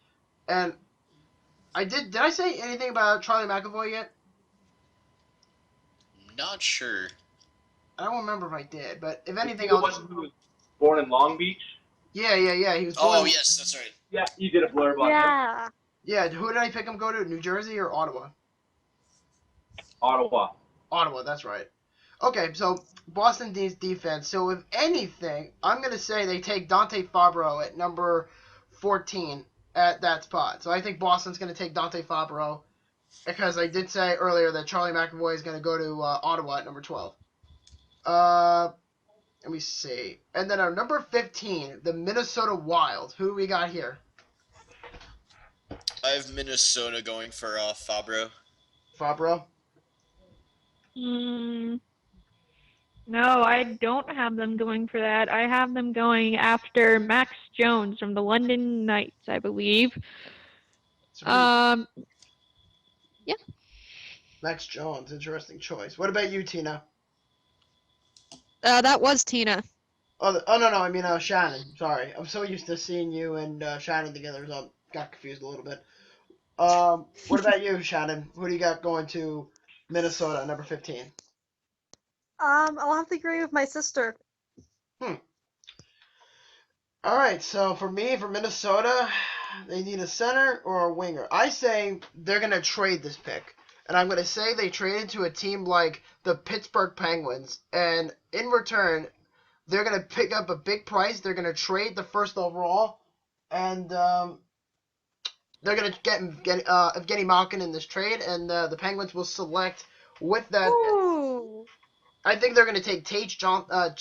And did I say anything about Charlie McAvoy yet? Not sure. I don't remember if I did, but if anything, The I'll one just... who was born in Long Beach? Yeah, he was born... Oh, yes, that's right. Yeah, you did a blurb on him. Yeah. Yeah, who did I pick him go to? New Jersey or Ottawa? Ottawa. Ottawa, that's right. Okay, so Boston needs defense. So if anything, I'm going to say they take Dante Fabro at number 14 at that spot. So I think Boston's going to take Dante Fabro because I did say earlier that Charlie McAvoy is going to go to Ottawa at number 12. Let me see. And then our number 15, the Minnesota Wild. Who we got here? I have Minnesota going for Fabro. Fabro? No, I don't have them going for that. I have them going after Max Jones from the London Knights, I believe. Yeah. Max Jones, interesting choice. What about you, Tina? That was Tina. Oh no, I mean Shannon. Sorry, I'm so used to seeing you and Shannon together, so I got confused a little bit. What about you, Shannon? Who do you got going to Minnesota, number 15? I'll have to agree with my sister. All right, so for me, for Minnesota, they need a center or a winger. I say they're gonna trade this pick, and I'm gonna say they trade it to a team like the Pittsburgh Penguins, and in return, they're going to pick up a big price. They're going to trade the first overall, and they're going to get Evgeny Malkin in this trade, and the Penguins will select with that. Ooh. I think they're going to take Tage Thompson.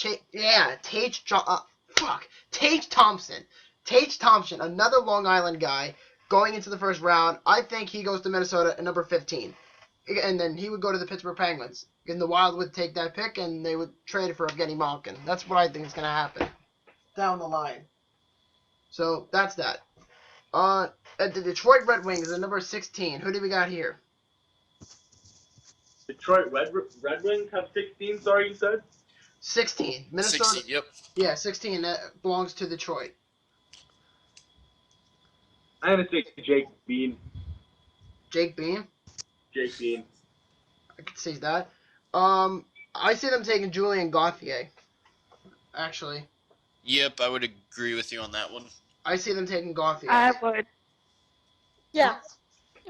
Tage Thompson, another Long Island guy, going into the first round. I think he goes to Minnesota at number 15. And then he would go to the Pittsburgh Penguins. And the Wild would take that pick, and they would trade it for Evgeny Malkin. That's what I think is going to happen down the line. So, that's that. At the Detroit Red Wings at number 16. Who do we got here? Detroit Red Wings have 16, sorry, you said? 16. Minnesota. 16, yep. Yeah, 16. That belongs to Detroit. I'm going to take Jake Bean. Jake Bean? Jake Bean. I could see that. I see them taking Julian Gauthier. Actually. Yep, I would agree with you on that one. I see them taking Gauthier. I would. Yeah.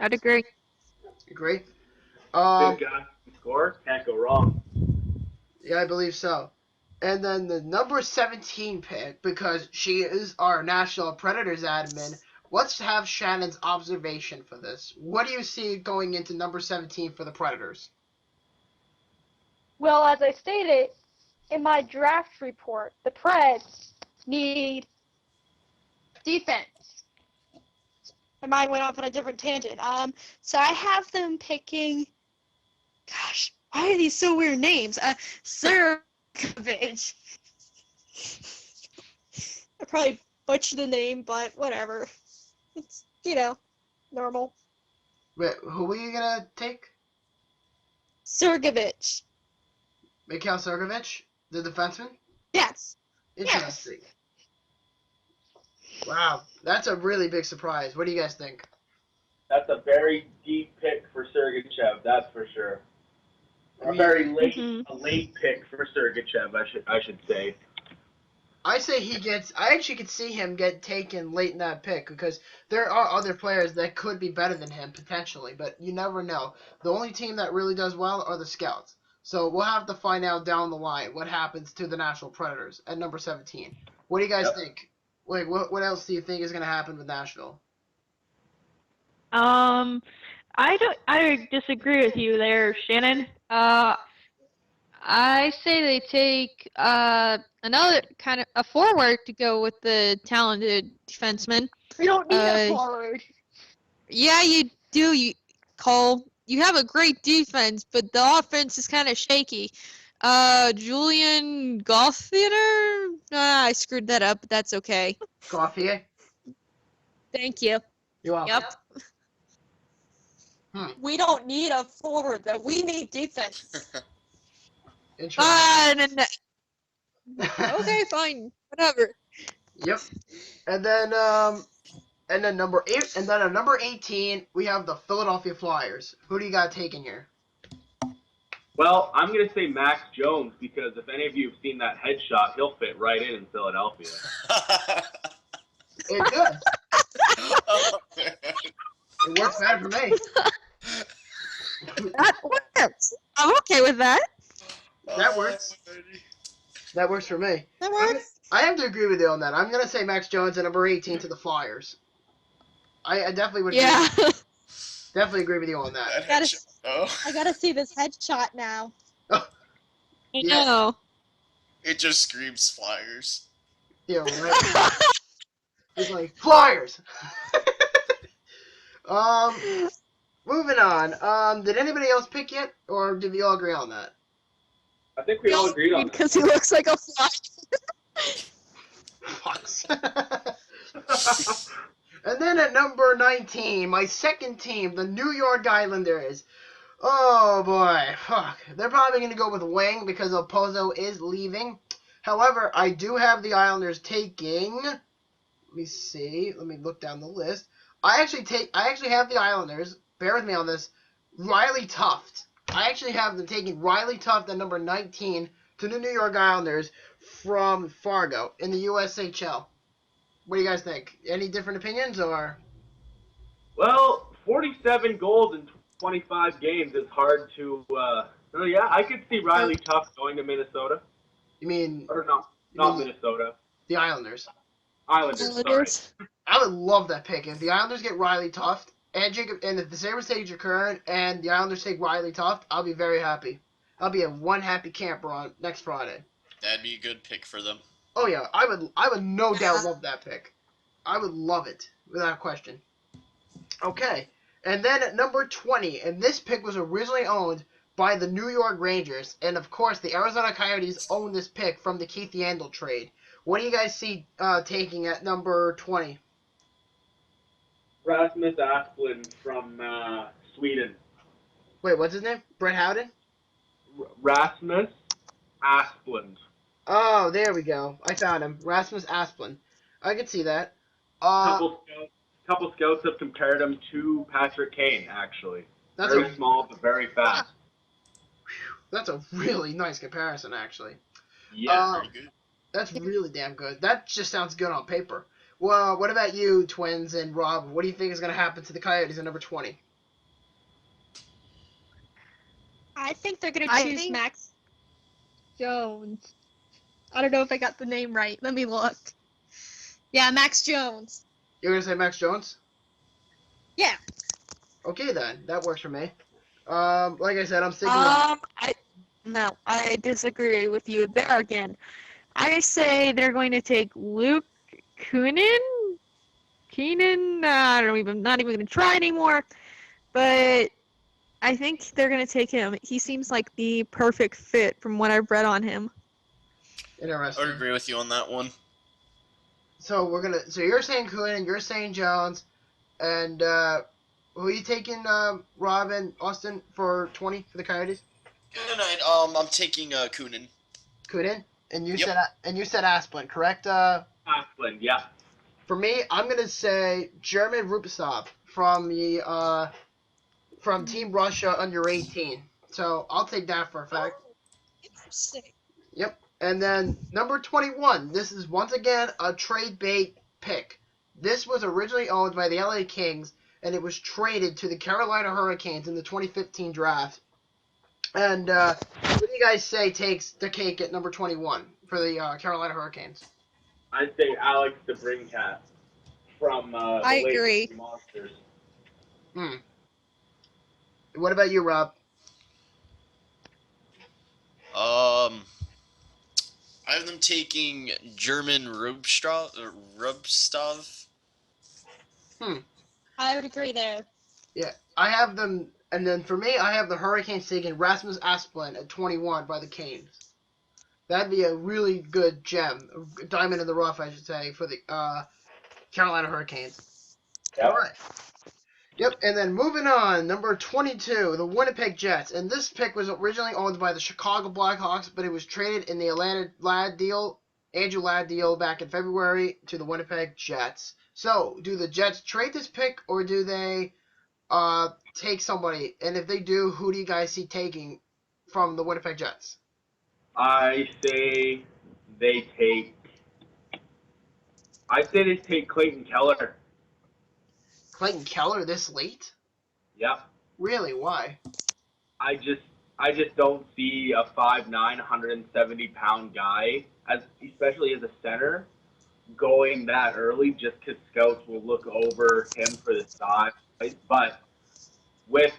I'd agree. Agree? Big guy can score. Can't go wrong. Yeah, I believe so. And then the number 17 pick, because she is our National Predators admin, let's have Shannon's observation for this. What do you see going into number 17 for the Predators? Well, as I stated in my draft report, the Preds need defense. My mind went off on a different tangent. So I have them picking. Gosh, why are these so weird names? Surkovich. I probably butchered the name, but whatever. It's normal. Wait, who were you gonna take? Surgovich. Mikhail Sergeyevich, the defenseman? Yes. Interesting. Wow, that's a really big surprise. What do you guys think? That's a very deep pick for Sergachev, that's for sure. I A mean, very late, Mhm. a late pick for Sergachev, I should say. I say he gets. I actually could see him get taken late in that pick because there are other players that could be better than him potentially, but you never know. The only team that really does well are the Scouts. So we'll have to find out down the line what happens to the National Predators at number 17. What do you guys Yep. think? Wait, what else do you think is going to happen with Nashville? I disagree with you there, Shannon. I say they take another kind of a forward to go with the talented defenseman. We don't need a Uh, forward. Yeah, you do, Cole. You have a great defense, but the offense is kind of shaky. Julian Gofftheater? I screwed that up, but that's okay. Gauthier? Thank you. You're welcome. Yep. We don't need a forward, though. We need defense. Interesting. Okay, fine, whatever. Yep. And then number 8, and then at number 18 we have the Philadelphia Flyers. Who do you got taking here? Well, I'm going to say Max Jones because if any of you have seen that headshot, he'll fit right in Philadelphia. It does. It works better for me. That works. I'm okay with that. That works. That works for me. That works. I have to agree with you on that. I'm gonna say Max Jones at number 18 to the Flyers. I definitely would. Yeah. Definitely agree with you on that. I gotta see this headshot now. I know. It just screams Flyers. Yeah, right. It's like Flyers. Moving on. Did anybody else pick yet, or did we all agree on that? I think we all agreed on that. Because he looks like a fly. Fox. And then at number 19, my second team, the New York Islanders. Oh boy, fuck. They're probably going to go with Wang because Opozo is leaving. However, I do have the Islanders taking. Let me see. Let me look down the list. I actually have the Islanders. Bear with me on this. Riley Tuft. I actually have them taking Riley Tuft at number 19 to the New York Islanders from Fargo in the USHL. What do you guys think? Any different opinions or? Well, 47 goals in 25 games is hard to. Yeah, I could see Riley Tuft going to Minnesota. You mean? Or not Minnesota. The Islanders. Islanders. Sorry. I would love that pick if the Islanders get Riley Tuft and if the Sabres take Jakurin and the Islanders take Riley Tuft, I'll be very happy. I'll be a one happy camper on next Friday. That'd be a good pick for them. Oh yeah, I would no doubt love that pick. I would love it without question. Okay, and then at number 20, and this pick was originally owned by the New York Rangers, and of course the Arizona Coyotes own this pick from the Keith Yandel trade. What do you guys see taking at number 20? Rasmus Asplund from Sweden. Wait, what's his name? Brett Howden? Rasmus Asplund. Oh, there we go. I found him. Rasmus Asplund. I could see that. Couple scouts have compared him to Patrick Kane, actually. That's very small, but very fast. That's a really nice comparison, actually. Yeah, Pretty good. That's really damn good. That just sounds good on paper. Well, what about you, Twins and Rob? What do you think is going to happen to the Coyotes at number 20? I think they're gonna choose Max Jones. I don't know if I got the name right. Let me look. Yeah, Max Jones. You're going to say Max Jones? Yeah. Okay, then. That works for me. Like I said, I'm sticking I disagree with you there again. I say they're going to take Luke Keenan. Not even going to try anymore. But I think they're going to take him. He seems like the perfect fit from what I've read on him. Interesting. I would agree with you on that one. So you're saying Keenan, you're saying Jones, and who are you taking, Rob and Austin for 20 for the Coyotes? Good night. I'm taking Kunin. Keenan, and you Yep. said Asplund, correct? Asplund, yeah. For me, I'm gonna say German Rupsov from the from Team Russia under 18. So I'll take that for a fact. Oh, interesting. Yep. And then number 21. This is once again a trade bait pick. This was originally owned by the LA Kings, and it was traded to the Carolina Hurricanes in the 2015 draft. And what do you guys say takes the cake at number 21 for the Carolina Hurricanes? I'd say Alex DeBrincat from I the agree. Lake Monsters. What about you, Rob? I have them taking German Rubstov. I would agree there. Yeah, I have them, and then for me, I have the Hurricanes taking Rasmus Asplund at 21 by the Canes. That'd be a really good gem, a diamond in the rough, I should say, for the Carolina Hurricanes. Yep. All right. Yep, and then moving on, number 22, the Winnipeg Jets. And this pick was originally owned by the Chicago Blackhawks, but it was traded in the Andrew Ladd deal back in February to the Winnipeg Jets. So, do the Jets trade this pick, or do they take somebody? And if they do, who do you guys see taking from the Winnipeg Jets? I say they take Clayton Keller. Clayton Keller this late? Yep. Really? Why? I just don't see a 5'9", 170-pound guy, especially as a center, going that early just because scouts will look over him for the size. But with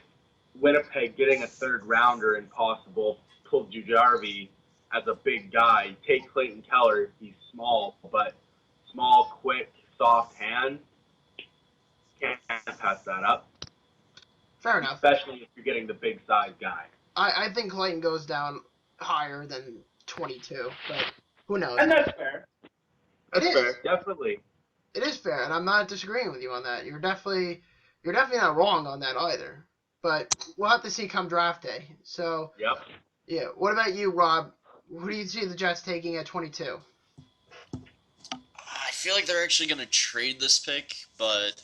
Winnipeg getting a third rounder and possible pull Jujarvi as a big guy, take Clayton Keller. He's small, but small, quick, soft hand. Can't pass that up. Fair enough. Especially if you're getting the big size guy. I think Clayton goes down higher than 22, but who knows? And that's fair. It is. Fair, definitely. It is fair, and I'm not disagreeing with you on that. You're definitely not wrong on that either. But we'll have to see come draft day. So Yep. yeah. What about you, Rob? Who do you see the Jets taking at 22? I feel like they're actually going to trade this pick, but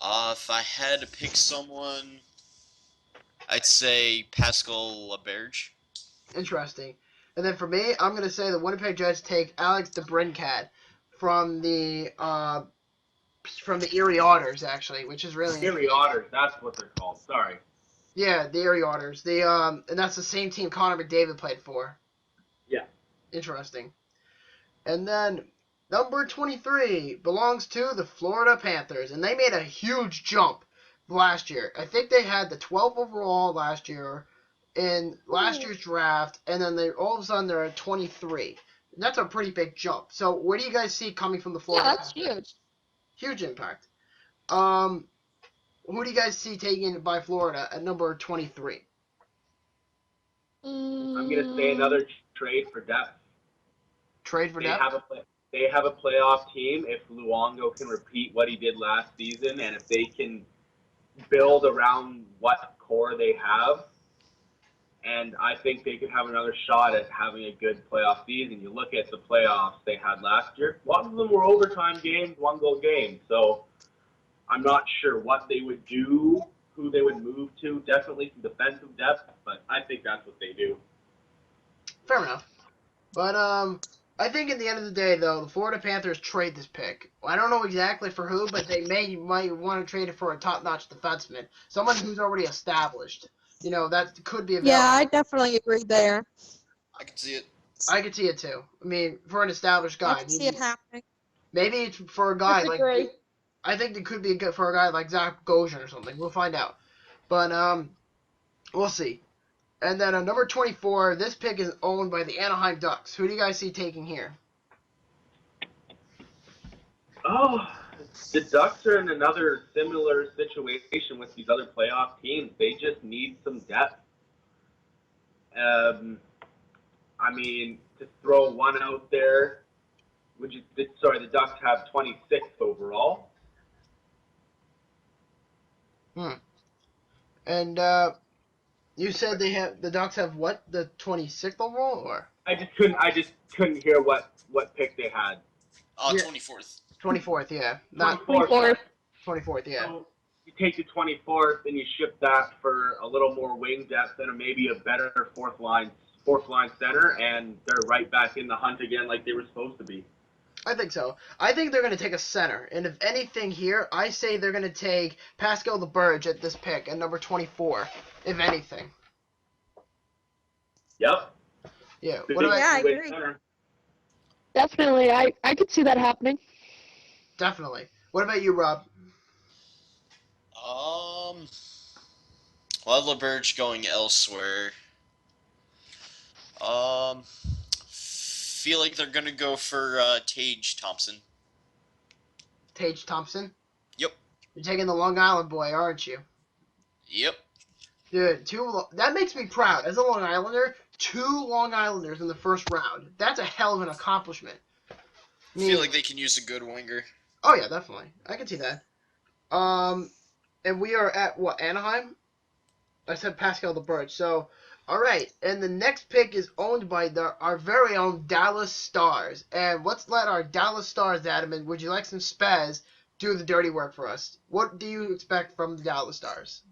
if I had to pick someone, I'd say Pascal Laberge. Interesting. And then for me, I'm gonna say the Winnipeg Jets take Alex DeBrincat from the Erie Otters, actually, which is really Erie Otters, that's what they're called. Sorry. Yeah, the Erie Otters. And that's the same team Connor McDavid played for. Yeah. Interesting. And then number 23 belongs to the Florida Panthers, and they made a huge jump last year. I think they had the 12th overall last year in last year's draft, and then all of a sudden they're at 23. That's a pretty big jump. So what do you guys see coming from the Florida Yeah, that's Panthers? huge. Huge impact. Who do you guys see taken by Florida at number 23? I'm going to say another trade for depth. Trade for depth? They have a playoff team if Luongo can repeat what he did last season, and if they can build around what core they have. And I think they could have another shot at having a good playoff season. You look at the playoffs they had last year. A lot of them were overtime games, one-goal games. So I'm not sure what they would do, who they would move to. Definitely some defensive depth, but I think that's what they do. Fair enough. But I think at the end of the day, though, the Florida Panthers trade this pick. I don't know exactly for who, but they might want to trade it for a top-notch defenseman, someone who's already established. You know, that could be available. Yeah, I definitely agree there. I can see it. I could see it too. I mean, for an established guy. I can see it happening. Maybe it's for a guy like. Disagree. I think it could be good for a guy like Zach Goshen or something. We'll find out. But we'll see. And then number 24, this pick is owned by the Anaheim Ducks. Who do you guys see taking here? Oh, the Ducks are in another similar situation with these other playoff teams. They just need some depth. I mean, to throw one out there, the Ducks have 26th overall. And you said the Ducks have what? The 26th overall, or? I just couldn't hear what pick they had. Yeah. 24th. 24th, yeah. Not 24th. 24th, yeah. So you take the 24th and you ship that for a little more wing depth and maybe a better fourth line center, and they're right back in the hunt again like they were supposed to be. I think so. I think they're going to take a center. And if anything here, I say they're going to take Pascal LeBurge at this pick at number 24, if anything. Yep. Yeah. The What big about Yeah, I two-way agree. center. Definitely, I could see that happening. Definitely. What about you, Rob? Well, LeBurge going elsewhere. Feel like they're gonna go for Tage Thompson. Tage Thompson? Yep. You're taking the Long Island boy, aren't you? Yep. Dude, that makes me proud. As a Long Islander, 2 Long Islanders in the first round. That's a hell of an accomplishment. I feel like they can use a good winger. Oh, yeah, definitely. I can see that. And we are at, what, Anaheim? I said Pascal LeBurge. So, all right. And the next pick is owned by our very own Dallas Stars. And let's let our Dallas Stars, Adam, and would you like some spez, do the dirty work for us. What do you expect from the Dallas Stars?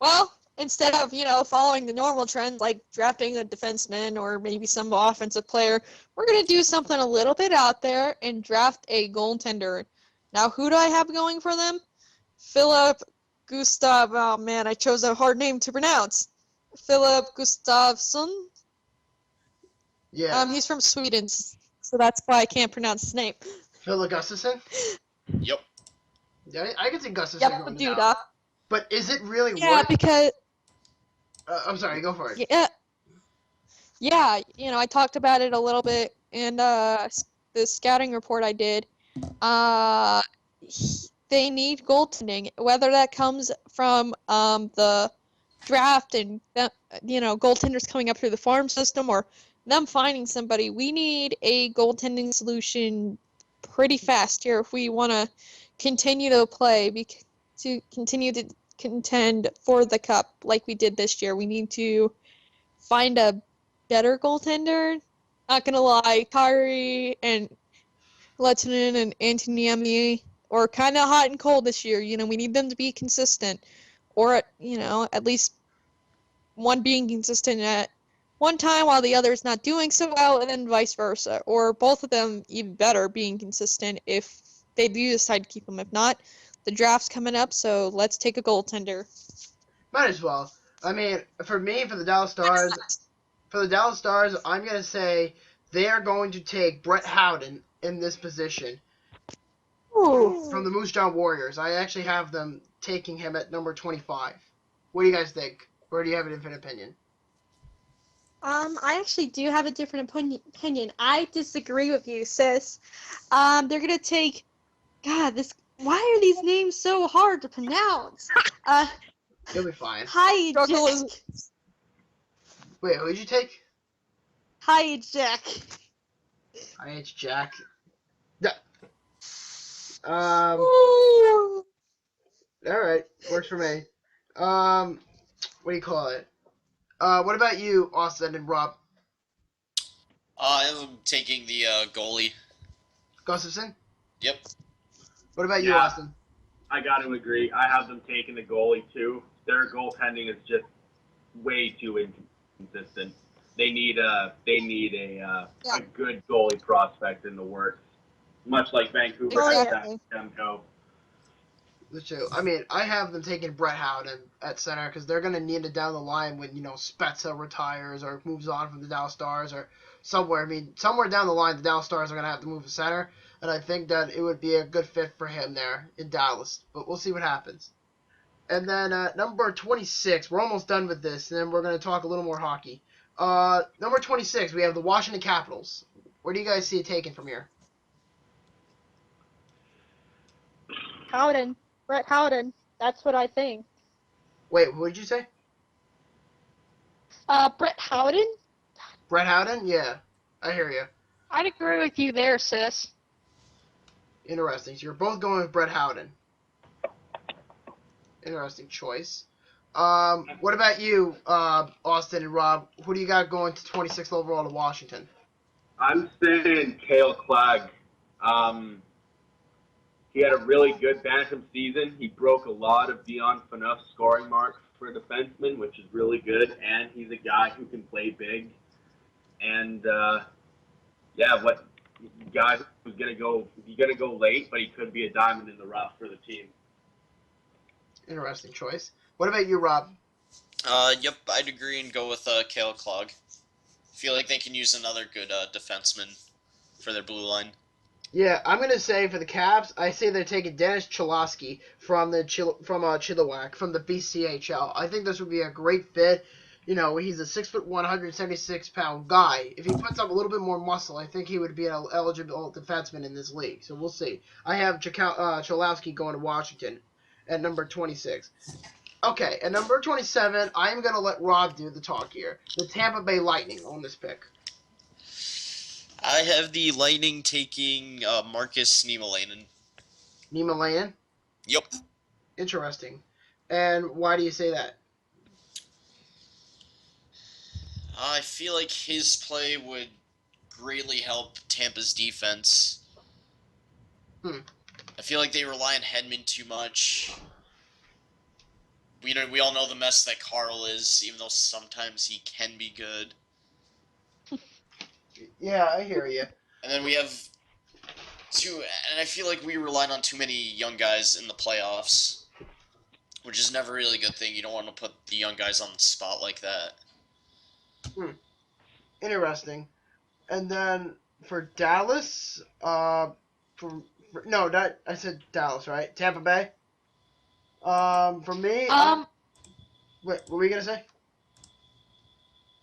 Well, instead of, following the normal trend like drafting a defenseman or maybe some offensive player, we're going to do something a little bit out there and draft a goaltender. Now, who do I have going for them? Philip Gustav. Oh, man, I chose a hard name to pronounce. Philip Gustafsson. Yeah. He's from Sweden, so that's why I can't pronounce his name. Philip Gustafsson? Yep. Yeah, I can see Gustafsson Yep, going dude. down. But is it really Yeah, worth? because I'm sorry, go for it. yeah, I talked about it a little bit in the scouting report I did. They need goaltending, whether that comes from the draft and goaltenders coming up through the farm system or them finding somebody. We need a goaltending solution pretty fast here if we want to continue to play, to continue to contend for the cup like we did this year. We need to find a better goaltender. Not gonna lie, Kyrie and Lettinen and Antoniemi are kind of hot and cold this year. We need them to be consistent, or at least one being consistent at one time while the other is not doing so well, and then vice versa, or both of them even better being consistent if they do decide to keep them. If not, the draft's coming up, so let's take a goaltender. Might as well. I mean, for the Dallas Stars, I'm going to say they are going to take Brett Howden in this position. Ooh. From the Moose Jaw Warriors. I actually have them taking him at number 25. What do you guys think? Or do you have a different opinion? I actually do have a different opinion. I disagree with you, sis. They're gonna take. God, why are these names so hard to pronounce? You'll be fine. Hi, Jack. Wait, who'd you take? Hi, Jack. IH Jack. Yeah. Alright, works for me. What do you call it? What about you, Austin and Rob? I'm taking the goalie. Gustafson? Yep. What about you, Yeah. Austin? I got to agree. I have them taking the goalie too. Their goaltending is just way too inconsistent. They need a good goalie prospect in the works, much like Vancouver has that Demko. I mean, I have them taking Brett Howden at center because they're going to need it down the line when, Spezza retires or moves on from the Dallas Stars or somewhere. I mean, somewhere down the line, the Dallas Stars are going to have to move to center, and I think that it would be a good fit for him there in Dallas. But we'll see what happens. And then number 26, we're almost done with this, and then we're going to talk a little more hockey. Number 26, we have the Washington Capitals. Where do you guys see it taken from here? Howden. Brett Howden. That's what I think. Wait, what did you say? Brett Howden? Brett Howden? Yeah, I hear you. I'd agree with you there, sis. Interesting. So you're both going with Brett Howden. Interesting choice. What about you, Austin and Rob? Who do you got going to 26th overall to Washington? I'm saying Cale Clegg. He had a really good bantam season. He broke a lot of Dion Phaneuf's scoring marks for a defenseman, which is really good. And he's a guy who can play big. And what guy who's gonna go late, but he could be a diamond in the rough for the team. Interesting choice. What about you, Rob? Yep, I'd agree and go with Cale Clegg. Feel like they can use another good defenseman for their blue line. Yeah, I'm gonna say for the Caps, I say they're taking Dennis Cholowski from Chilliwack from the BCHL. I think this would be a great fit. You know, he's a 6'1", 176-pound guy. If he puts up a little bit more muscle, I think he would be an eligible defenseman in this league. So we'll see. I have Cholowski going to Washington at number 26. Okay, at number 27, I'm gonna let Rob do the talk here. The Tampa Bay Lightning on this pick. I have the Lightning taking Marcus Niemelainen. Niemelainen? Yep. Interesting. And why do you say that? I feel like his play would greatly help Tampa's defense. I feel like they rely on Hedman too much. We all know the mess that Carl is, even though sometimes he can be good. Yeah, I hear you. And then we have and I feel like we relied on too many young guys in the playoffs, which is never really a good thing. You don't want to put the young guys on the spot like that. Interesting. And then for Dallas, I said Dallas, right? Tampa Bay. For me, wait, what were you gonna say?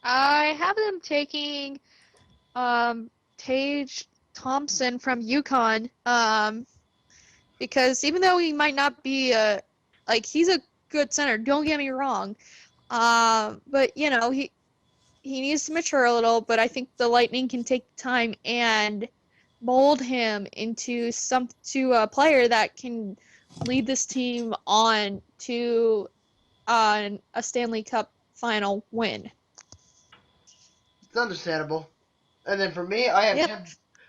I have them taking Tage Thompson from UConn, because even though he might not be he's a good center, don't get me wrong, but you know, he needs to mature a little, but I think the Lightning can take time and mold him into a player that can lead this team on to a Stanley Cup final win. It's understandable. And then for me, I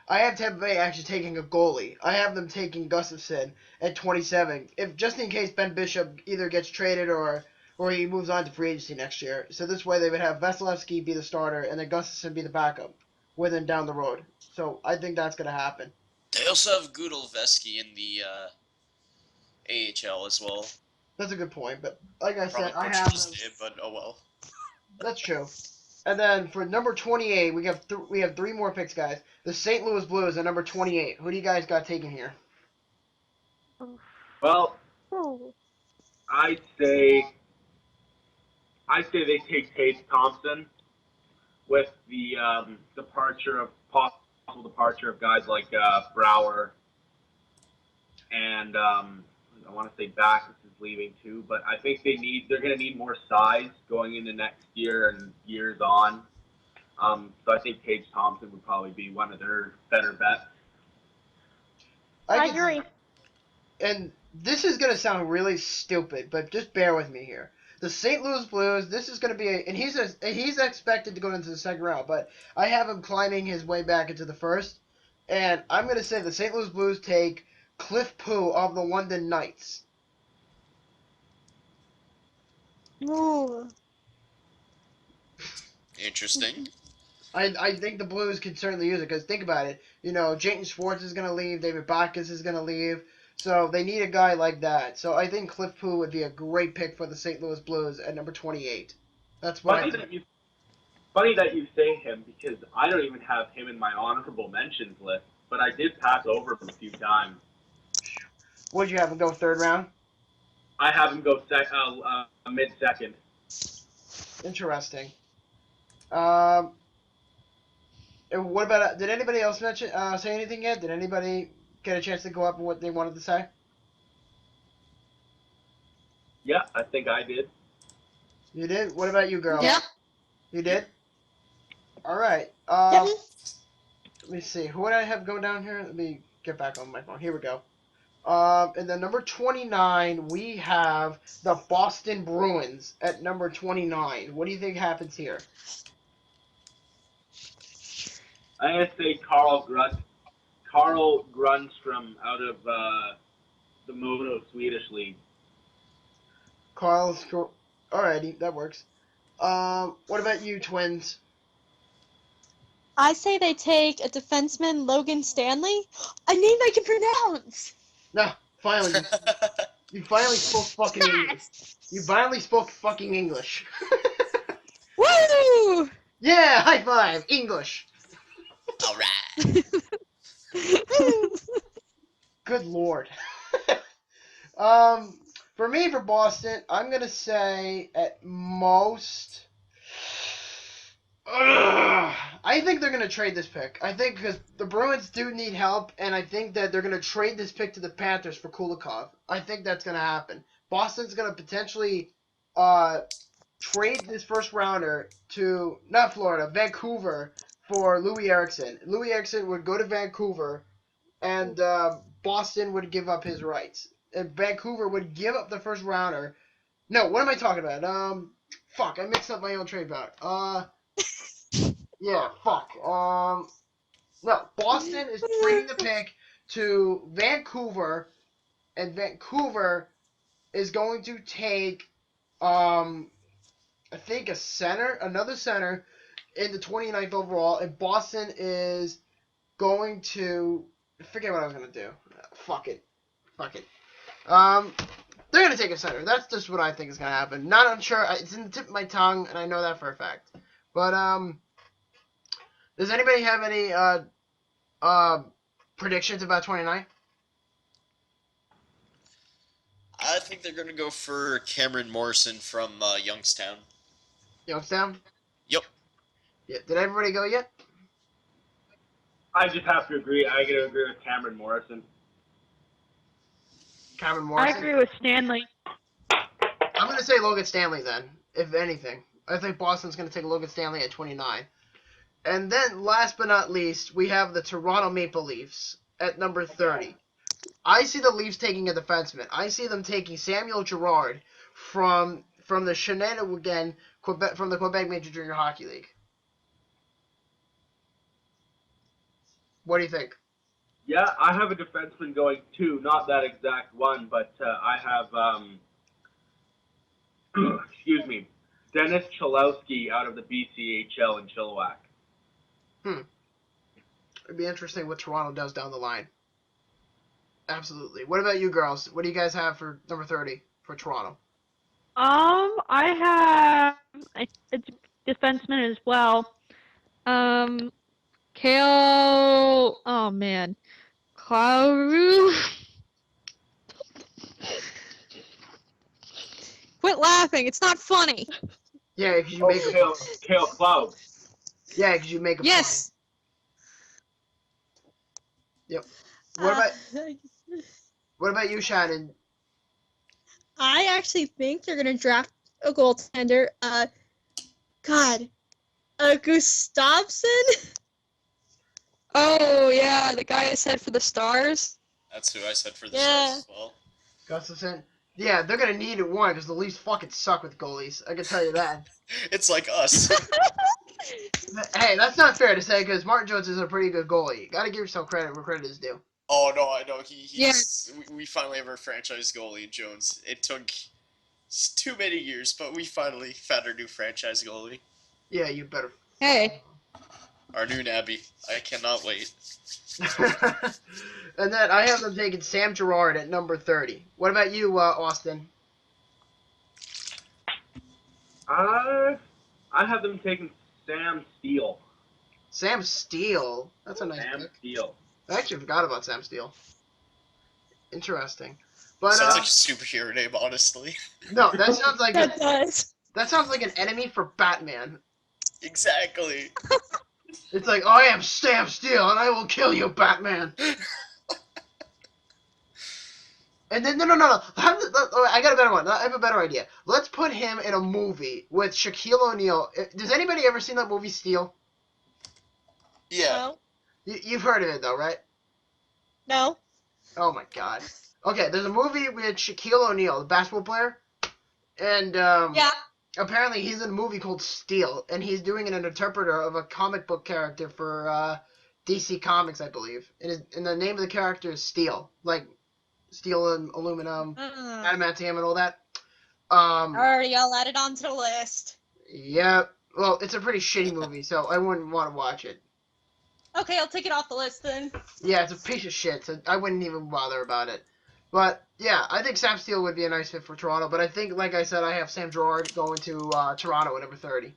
have Tampa Bay actually taking a goalie. I have them taking Gustafsson at 27, just in case Ben Bishop either gets traded or he moves on to free agency next year. So this way they would have Vasilevsky be the starter and then Gustafsson be the backup with him down the road. So I think that's going to happen. They also have Gudalveski in the AHL as well. That's a good point, but like I said, I Probably have just them. did, but oh well. That's true. And then for number 28, we have 3 more picks, guys. The St. Louis Blues at number 28. Who do you guys got taken here? Well, I say they take Tage Thompson with the possible departure of guys like Brouwer and I want to say Backus is leaving too, but I think they're going to need more size going into next year and years on. So I think Tage Thompson would probably be one of their better bets. I agree. And this is going to sound really stupid, but just bear with me here. The St. Louis Blues, this is going to be and he's expected to go into the second round, but I have him climbing his way back into the first. And I'm going to say the St. Louis Blues take Cliff Pooh of the London Knights. Ooh. Interesting. I think the Blues can certainly use it, because think about it. You know, Jayton Schwartz is going to leave, David Backus is going to leave, so they need a guy like that. So I think Cliff Pooh would be a great pick for the St. Louis Blues at number 28. That's what I think. Funny that you say him, because I don't even have him in my honorable mentions list, but I did pass over him a few times. What did you have him go third round? I have him go mid-second. Interesting. And what about? Did anybody else say anything yet? Did anybody get a chance to go up and what they wanted to say? Yeah, I think I did. You did. What about you, girl? Yeah. You did. All right. Yep. Let me see. Who would I have go down here? Let me get back on my phone. Here we go. And then number 29, we have the Boston Bruins at number 29. What do you think happens here? I'm gonna say Carl Grundstrom out of the Modo Swedish League. Alrighty, that works. What about you, Twins? I say they take a defenseman, Logan Stanley, a name I can pronounce. No, finally, you finally spoke fucking English. You finally spoke fucking English. Woo! Yeah, high five, English. All right. Good lord. For me, for Boston, I'm gonna say at most. I think they're gonna trade this pick. I think because the Bruins do need help, and I think that they're gonna trade this pick to the Panthers for Kulikov. I think that's gonna happen. Boston's gonna potentially trade this first rounder to not Florida, Vancouver for Louis Eriksson. Louis Eriksson would go to Vancouver, and Boston would give up his rights. And Vancouver would give up the first rounder. No, what am I talking about? Fuck, I mixed up my own trade back. Yeah, fuck. No, Boston is trading the pick to Vancouver, and Vancouver is going to take, I think another center in the 29th overall, and Boston is going to, I forget what I was going to do. Fuck it. They're going to take a center. That's just what I think is going to happen. Not unsure. It's in the tip of my tongue, and I know that for a fact. But, does anybody have any predictions about 29? I think they're going to go for Cameron Morrison from Youngstown. Youngstown? Yep. Yeah. Did everybody go yet? I just have to agree. I gotta agree with Cameron Morrison. Cameron I Morrison? agree with Stanley. I'm going to say Logan Stanley then, if anything. I think Boston's going to take Logan Stanley at 29. And then, last but not least, we have the Toronto Maple Leafs at number 30. I see the Leafs taking a defenseman. I see them taking Samuel Girard from the Shenanigan Quebec, from the Quebec Major Junior Hockey League. What do you think? Yeah, I have a defenseman going too. Not that exact one, but I have excuse me, Dennis Cholowski out of the BCHL in Chilliwack. It'd be interesting what Toronto does down the line. Absolutely. What about you girls? What do you guys have for number 30 for Toronto? I have a defenseman as well. Kale. Oh man, Klaru. Quit laughing. It's not funny. Yeah, because you make Kale Cloud. Yeah, because you make a Yes. Yep. What about you, Shannon? I actually think they're gonna draft a goaltender. Gustafsson. Oh yeah, the guy I said for the Stars. That's who I said for the Yeah. Stars as well. Gustafsson? Yeah, they're going to need one because the Leafs fucking suck with goalies. I can tell you that. It's like us. Hey, that's not fair to say because Martin Jones is a pretty good goalie. You got to give yourself credit where credit is due. Oh no, I know. We finally have our franchise goalie in Jones. It took too many years, but we finally found our new franchise goalie. Yeah, you better. Hey. Our new Nabby. I cannot wait. And then I have them taking Sam Girard at number 30. What about you, Austin? I have them taking Sam Steele. Sam Steele? That's a nice Sam pick. Steele. I actually forgot about Sam Steele. Interesting. But Sounds like a superhero name, honestly. no, that sounds like That does. that sounds like an enemy for Batman. Exactly. It's like, I am Sam Steele and I will kill you, Batman. And then, no. I got a better one. I have a better idea. Let's put him in a movie with Shaquille O'Neal. Does anybody ever seen that movie, Steel? Yeah. You've heard of it, though, right? No. Oh, my God. Okay, there's a movie with Shaquille O'Neal, the basketball player. And, Yeah. apparently he's in a movie called Steel, and he's doing an interpreter of a comic book character for DC Comics, I believe. And the name of the character is Steel, like steel and aluminum, adamantium, and all that. Already, I'll add it onto the list. Yeah. Well, it's a pretty shitty movie, so I wouldn't want to watch it. Okay, I'll take it off the list then. Yeah, it's a piece of shit, so I wouldn't even bother about it. But, yeah, I think Sam Steele would be a nice fit for Toronto, but I think, like I said, I have Sam Girard going to Toronto at number 30.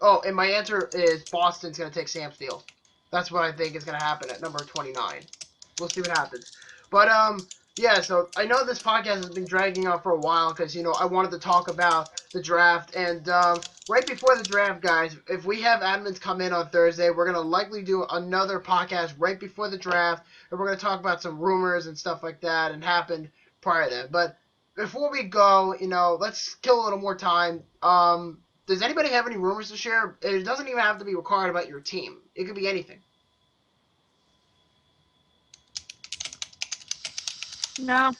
Oh, and my answer is Boston's going to take Sam Steele. That's what I think is going to happen at number 29. We'll see what happens. But, yeah, so I know this podcast has been dragging on for a while because, you know, I wanted to talk about the draft. And right before the draft, guys, if we have admins come in on Thursday, we're going to likely do another podcast right before the draft. And we're going to talk about some rumors and stuff like that and happened prior to that. But before we go, you know, let's kill a little more time. Does anybody have any rumors to share? It doesn't even have to be required about your team. It could be anything. No.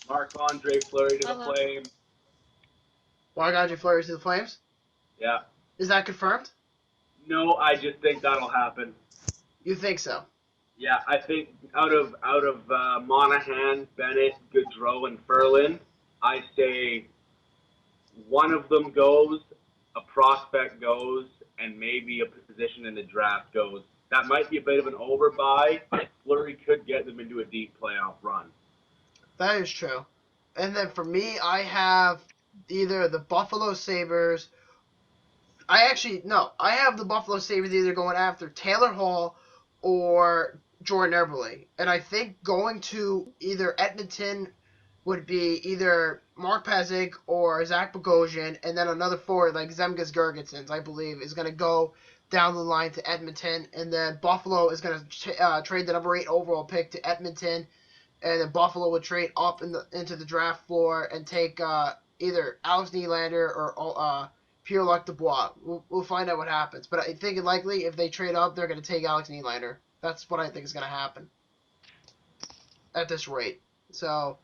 Marc-Andre Fleury to the Flames. Marc-Andre Fleury to the Flames? Yeah. Is that confirmed? No, I just think that'll happen. You think so? Yeah, I think out of Monahan, Bennett, Gaudreau, and Ferland, I say one of them goes, a prospect goes, and maybe a position in the draft goes. That might be a bit of an overbuy. Fleury could get them into a deep playoff run. That is true. And then for me, I have either the Buffalo Sabres. I have the Buffalo Sabres either going after Taylor Hall or Jordan Eberle. And I think going to either Edmonton would be either Mark Pezic or Zach Bogosian, and then another forward like Zemgus Girgensons, I believe, is going to go down the line to Edmonton. And then Buffalo is going to trade the number 8 overall pick to Edmonton. And then Buffalo would trade up into the draft floor and take either Alex Nylander or Pierre-Luc Dubois. We'll find out what happens. But I think likely if they trade up, they're going to take Alex Nylander. That's what I think is going to happen at this rate. So,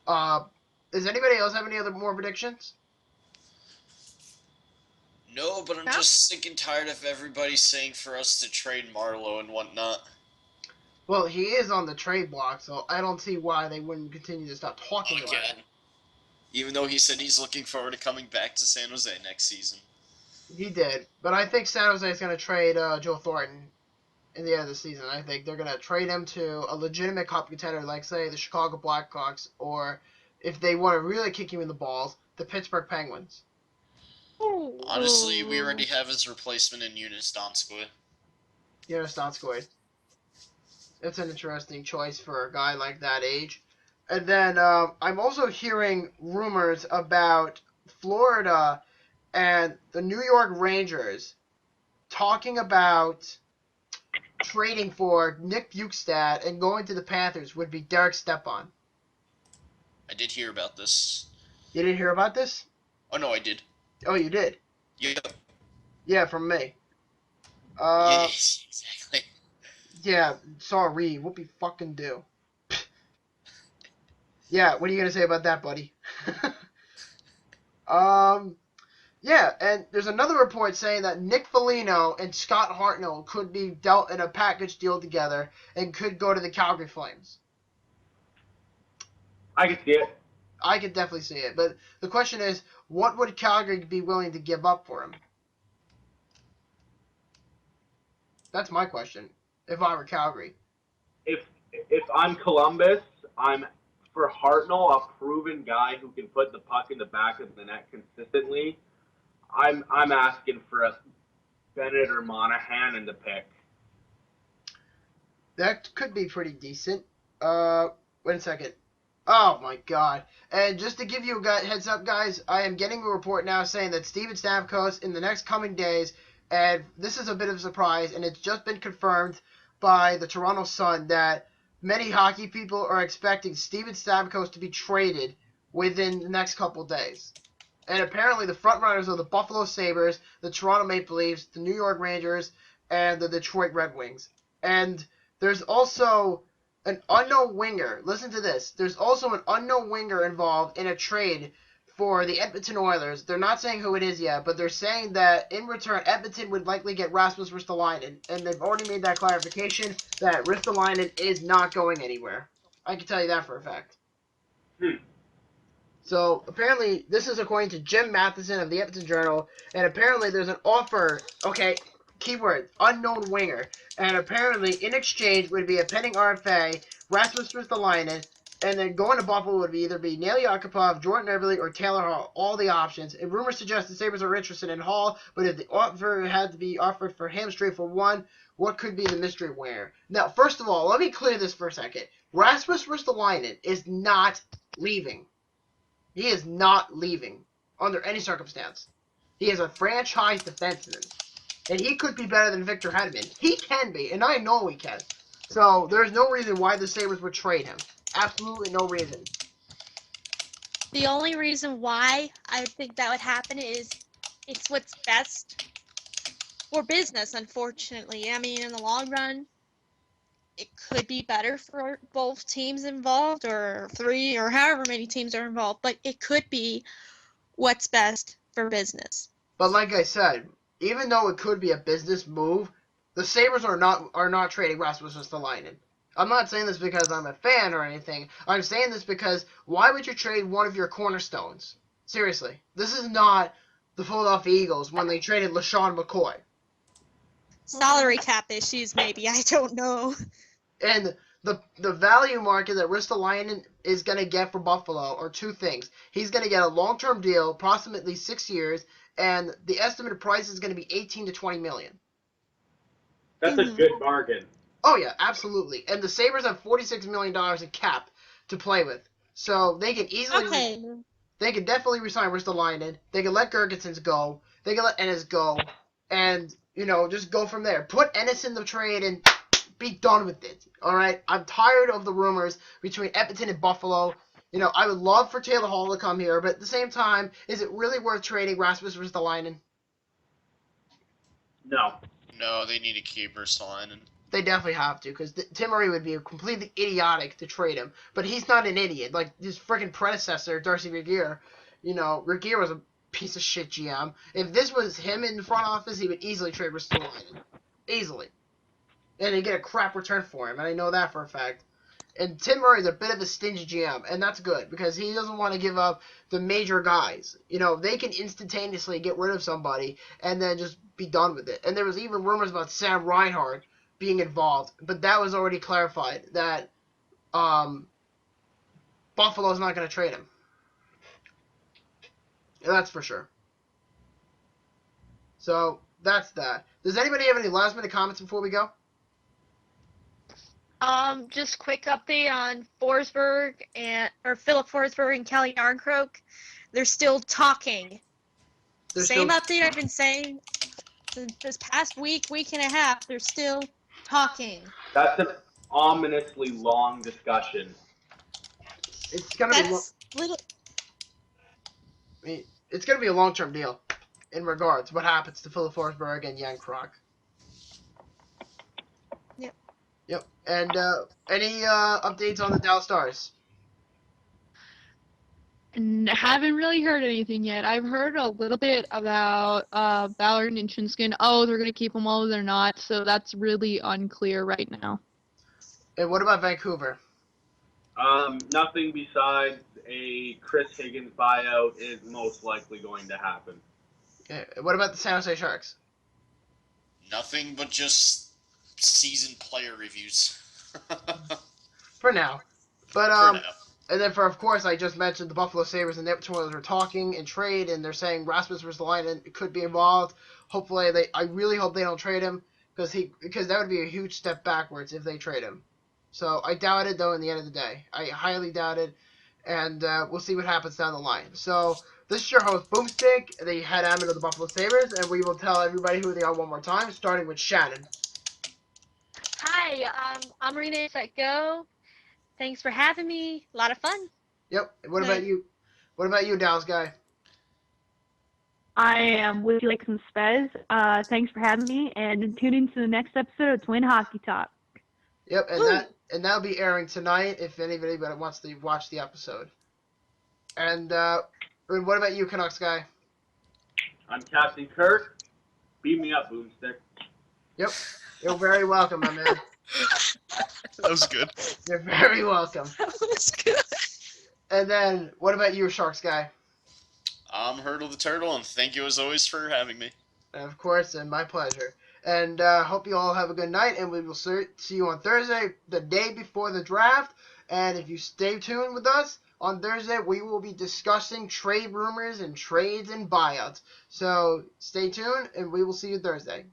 does anybody else have any other more predictions? No, but I'm just sick and tired of everybody saying for us to trade Marleau and whatnot. Well, he is on the trade block, so I don't see why they wouldn't continue to stop talking about it. Even though he said he's looking forward to coming back to San Jose next season. He did, but I think San Jose is going to trade Joe Thornton in the end of the season. I think they're going to trade him to a legitimate cup contender, like, say, the Chicago Blackhawks, or if they want to really kick him in the balls, the Pittsburgh Penguins. Honestly, we already have his replacement in Jonas Donskoy. Jonas Donskoy. It's an interesting choice for a guy like that age. And then I'm also hearing rumors about Florida and the New York Rangers talking about trading for Nick Bjugstad and going to the Panthers would be Derek Stepan. I did hear about this. You didn't hear about this? Oh, no, I did. Oh, you did? Yep. Yeah, from me. Yes, exactly. Yeah, sorry. What we fucking do? Yeah, what are you gonna say about that, buddy? Yeah, and there's another report saying that Nick Foligno and Scott Hartnell could be dealt in a package deal together and could go to the Calgary Flames. I can see it. I could definitely see it, but the question is, what would Calgary be willing to give up for him? That's my question. If I were Calgary. If I'm Columbus, I'm for Hartnell, a proven guy who can put the puck in the back of the net consistently. I'm asking for a Bennett or Monahan in the pick. That could be pretty decent. Wait a second. Oh my god. And just to give you a heads up, guys, I am getting a report now saying that Steven Stamkos in the next coming days, and this is a bit of a surprise, and it's just been confirmed by the Toronto Sun that many hockey people are expecting Steven Stamkos to be traded within the next couple days. And apparently the frontrunners are the Buffalo Sabres, the Toronto Maple Leafs, the New York Rangers, and the Detroit Red Wings. And there's also an unknown winger. Listen to this. There's also an unknown winger involved in a trade for the Edmonton Oilers. They're not saying who it is yet, but they're saying that in return, Edmonton would likely get Rasmus Ristolainen, and they've already made that clarification that Ristolainen is not going anywhere. I can tell you that for a fact. So, apparently, this is according to Jim Matheson of the Edmonton Journal, and apparently there's an offer, okay, keyword, unknown winger, and apparently in exchange would be a pending RFA, Rasmus Ristolainen, and then going to Buffalo would either be Nail Yakupov, Jordan Eberle, or Taylor Hall, all the options. And rumors suggest the Sabres are interested in Hall, but if the offer had to be offered for him straight for one, what could be the mystery winger? Now, first of all, let me clear this for a second. Rasmus Ristolainen is not leaving. He is not leaving under any circumstance. He is a franchise defenseman, and he could be better than Victor Hedman. He can be, and I know he can. So there's no reason why the Sabres would trade him. Absolutely no reason. The only reason why I think that would happen is it's what's best for business, unfortunately. I mean, in the long run, it could be better for both teams involved, or three, or however many teams are involved, but it could be what's best for business. But like I said, even though it could be a business move, the Sabres are not trading Rasmus Ristolainen. I'm not saying this because I'm a fan or anything. I'm saying this because why would you trade one of your cornerstones? Seriously. This is not the Philadelphia Eagles when they traded LaShawn McCoy. Salary cap issues, maybe. I don't know. And the value market that Ristolainen is going to get for Buffalo are two things. He's going to get a long-term deal, approximately 6 years, and the estimated price is going to be $18 to $20 million. That's a good bargain. Oh, yeah, absolutely. And the Sabres have $46 million in cap to play with. So they can easily... They can definitely resign Ristolainen. They can let Gergensons go. They can let Ennis go. And, just go from there. Put Ennis in the trade and be done with it. All right? I'm tired of the rumors between Edmonton and Buffalo. I would love for Taylor Hall to come here, but at the same time, is it really worth trading Rasmus Ristolainen? No. No, they need to keep Ristolainen. They definitely have to, because Tim Murray would be completely idiotic to trade him. But he's not an idiot. Like his freaking predecessor, Darcy Regier. Regier was a piece of shit GM. If this was him in the front office, he would easily trade Ristolainen. Easily. And he'd get a crap return for him, and I know that for a fact. And Tim Murray's a bit of a stingy GM, and that's good, because he doesn't want to give up the major guys. They can instantaneously get rid of somebody, and then just be done with it. And there was even rumors about Sam Reinhart being involved, but that was already clarified that Buffalo's not going to trade him. That's for sure. So that's that. Does anybody have any last minute comments before we go? Just quick update on Philip Forsberg and Kelly Yarncroke. They're still talking. Same update I've been saying this past week and a half. They're still talking. That's an ominously long discussion. It's gonna it's gonna be a long-term deal in regards to what happens to Philip Forsberg and Jan Krok. Yep. And any updates on the Dallas Stars? Haven't really heard anything yet. I've heard a little bit about Ballard and Chinskin. Oh, they're gonna keep them all, they're not. So that's really unclear right now. And what about Vancouver? Nothing besides a Chris Higgins buyout is most likely going to happen. Okay. What about the San Jose Sharks? Nothing but just season player reviews. For now. But For now. And then of course I just mentioned the Buffalo Sabres and the Edmonton Oilers are talking and trade, and they're saying Rasmus Ristolainen could be involved. Hopefully I really hope they don't trade him because that would be a huge step backwards if they trade him. So I doubt it though in the end of the day. I highly doubt it, and we'll see what happens down the line. So this is your host Boomstick, the head admin of the Buffalo Sabres, and we will tell everybody who they are one more time, starting with Shannon. Hi, I'm RinneSetGo. Thanks for having me. A lot of fun. Yep. What about you? What about you, Dallas guy? I am WouldYouLikeSomeSpez. Thanks for having me, and tune in to the next episode of Twin Hockey Talk. Yep, and that'll be airing tonight if anybody wants to watch the episode. And And what about you, Canucks guy? I'm CaptainKirk. Beat me up, Boomstick. Yep. You're very welcome, my man. That was good. You're very welcome. That was good. And then, what about you, Sharks guy? I'm HertlTheTurtle, and thank you as always for having me. And of course, and my pleasure. And hope you all have a good night, and we will see you on Thursday, the day before the draft. And if you stay tuned with us, on Thursday we will be discussing trade rumors and trades and buyouts. So stay tuned, and we will see you Thursday.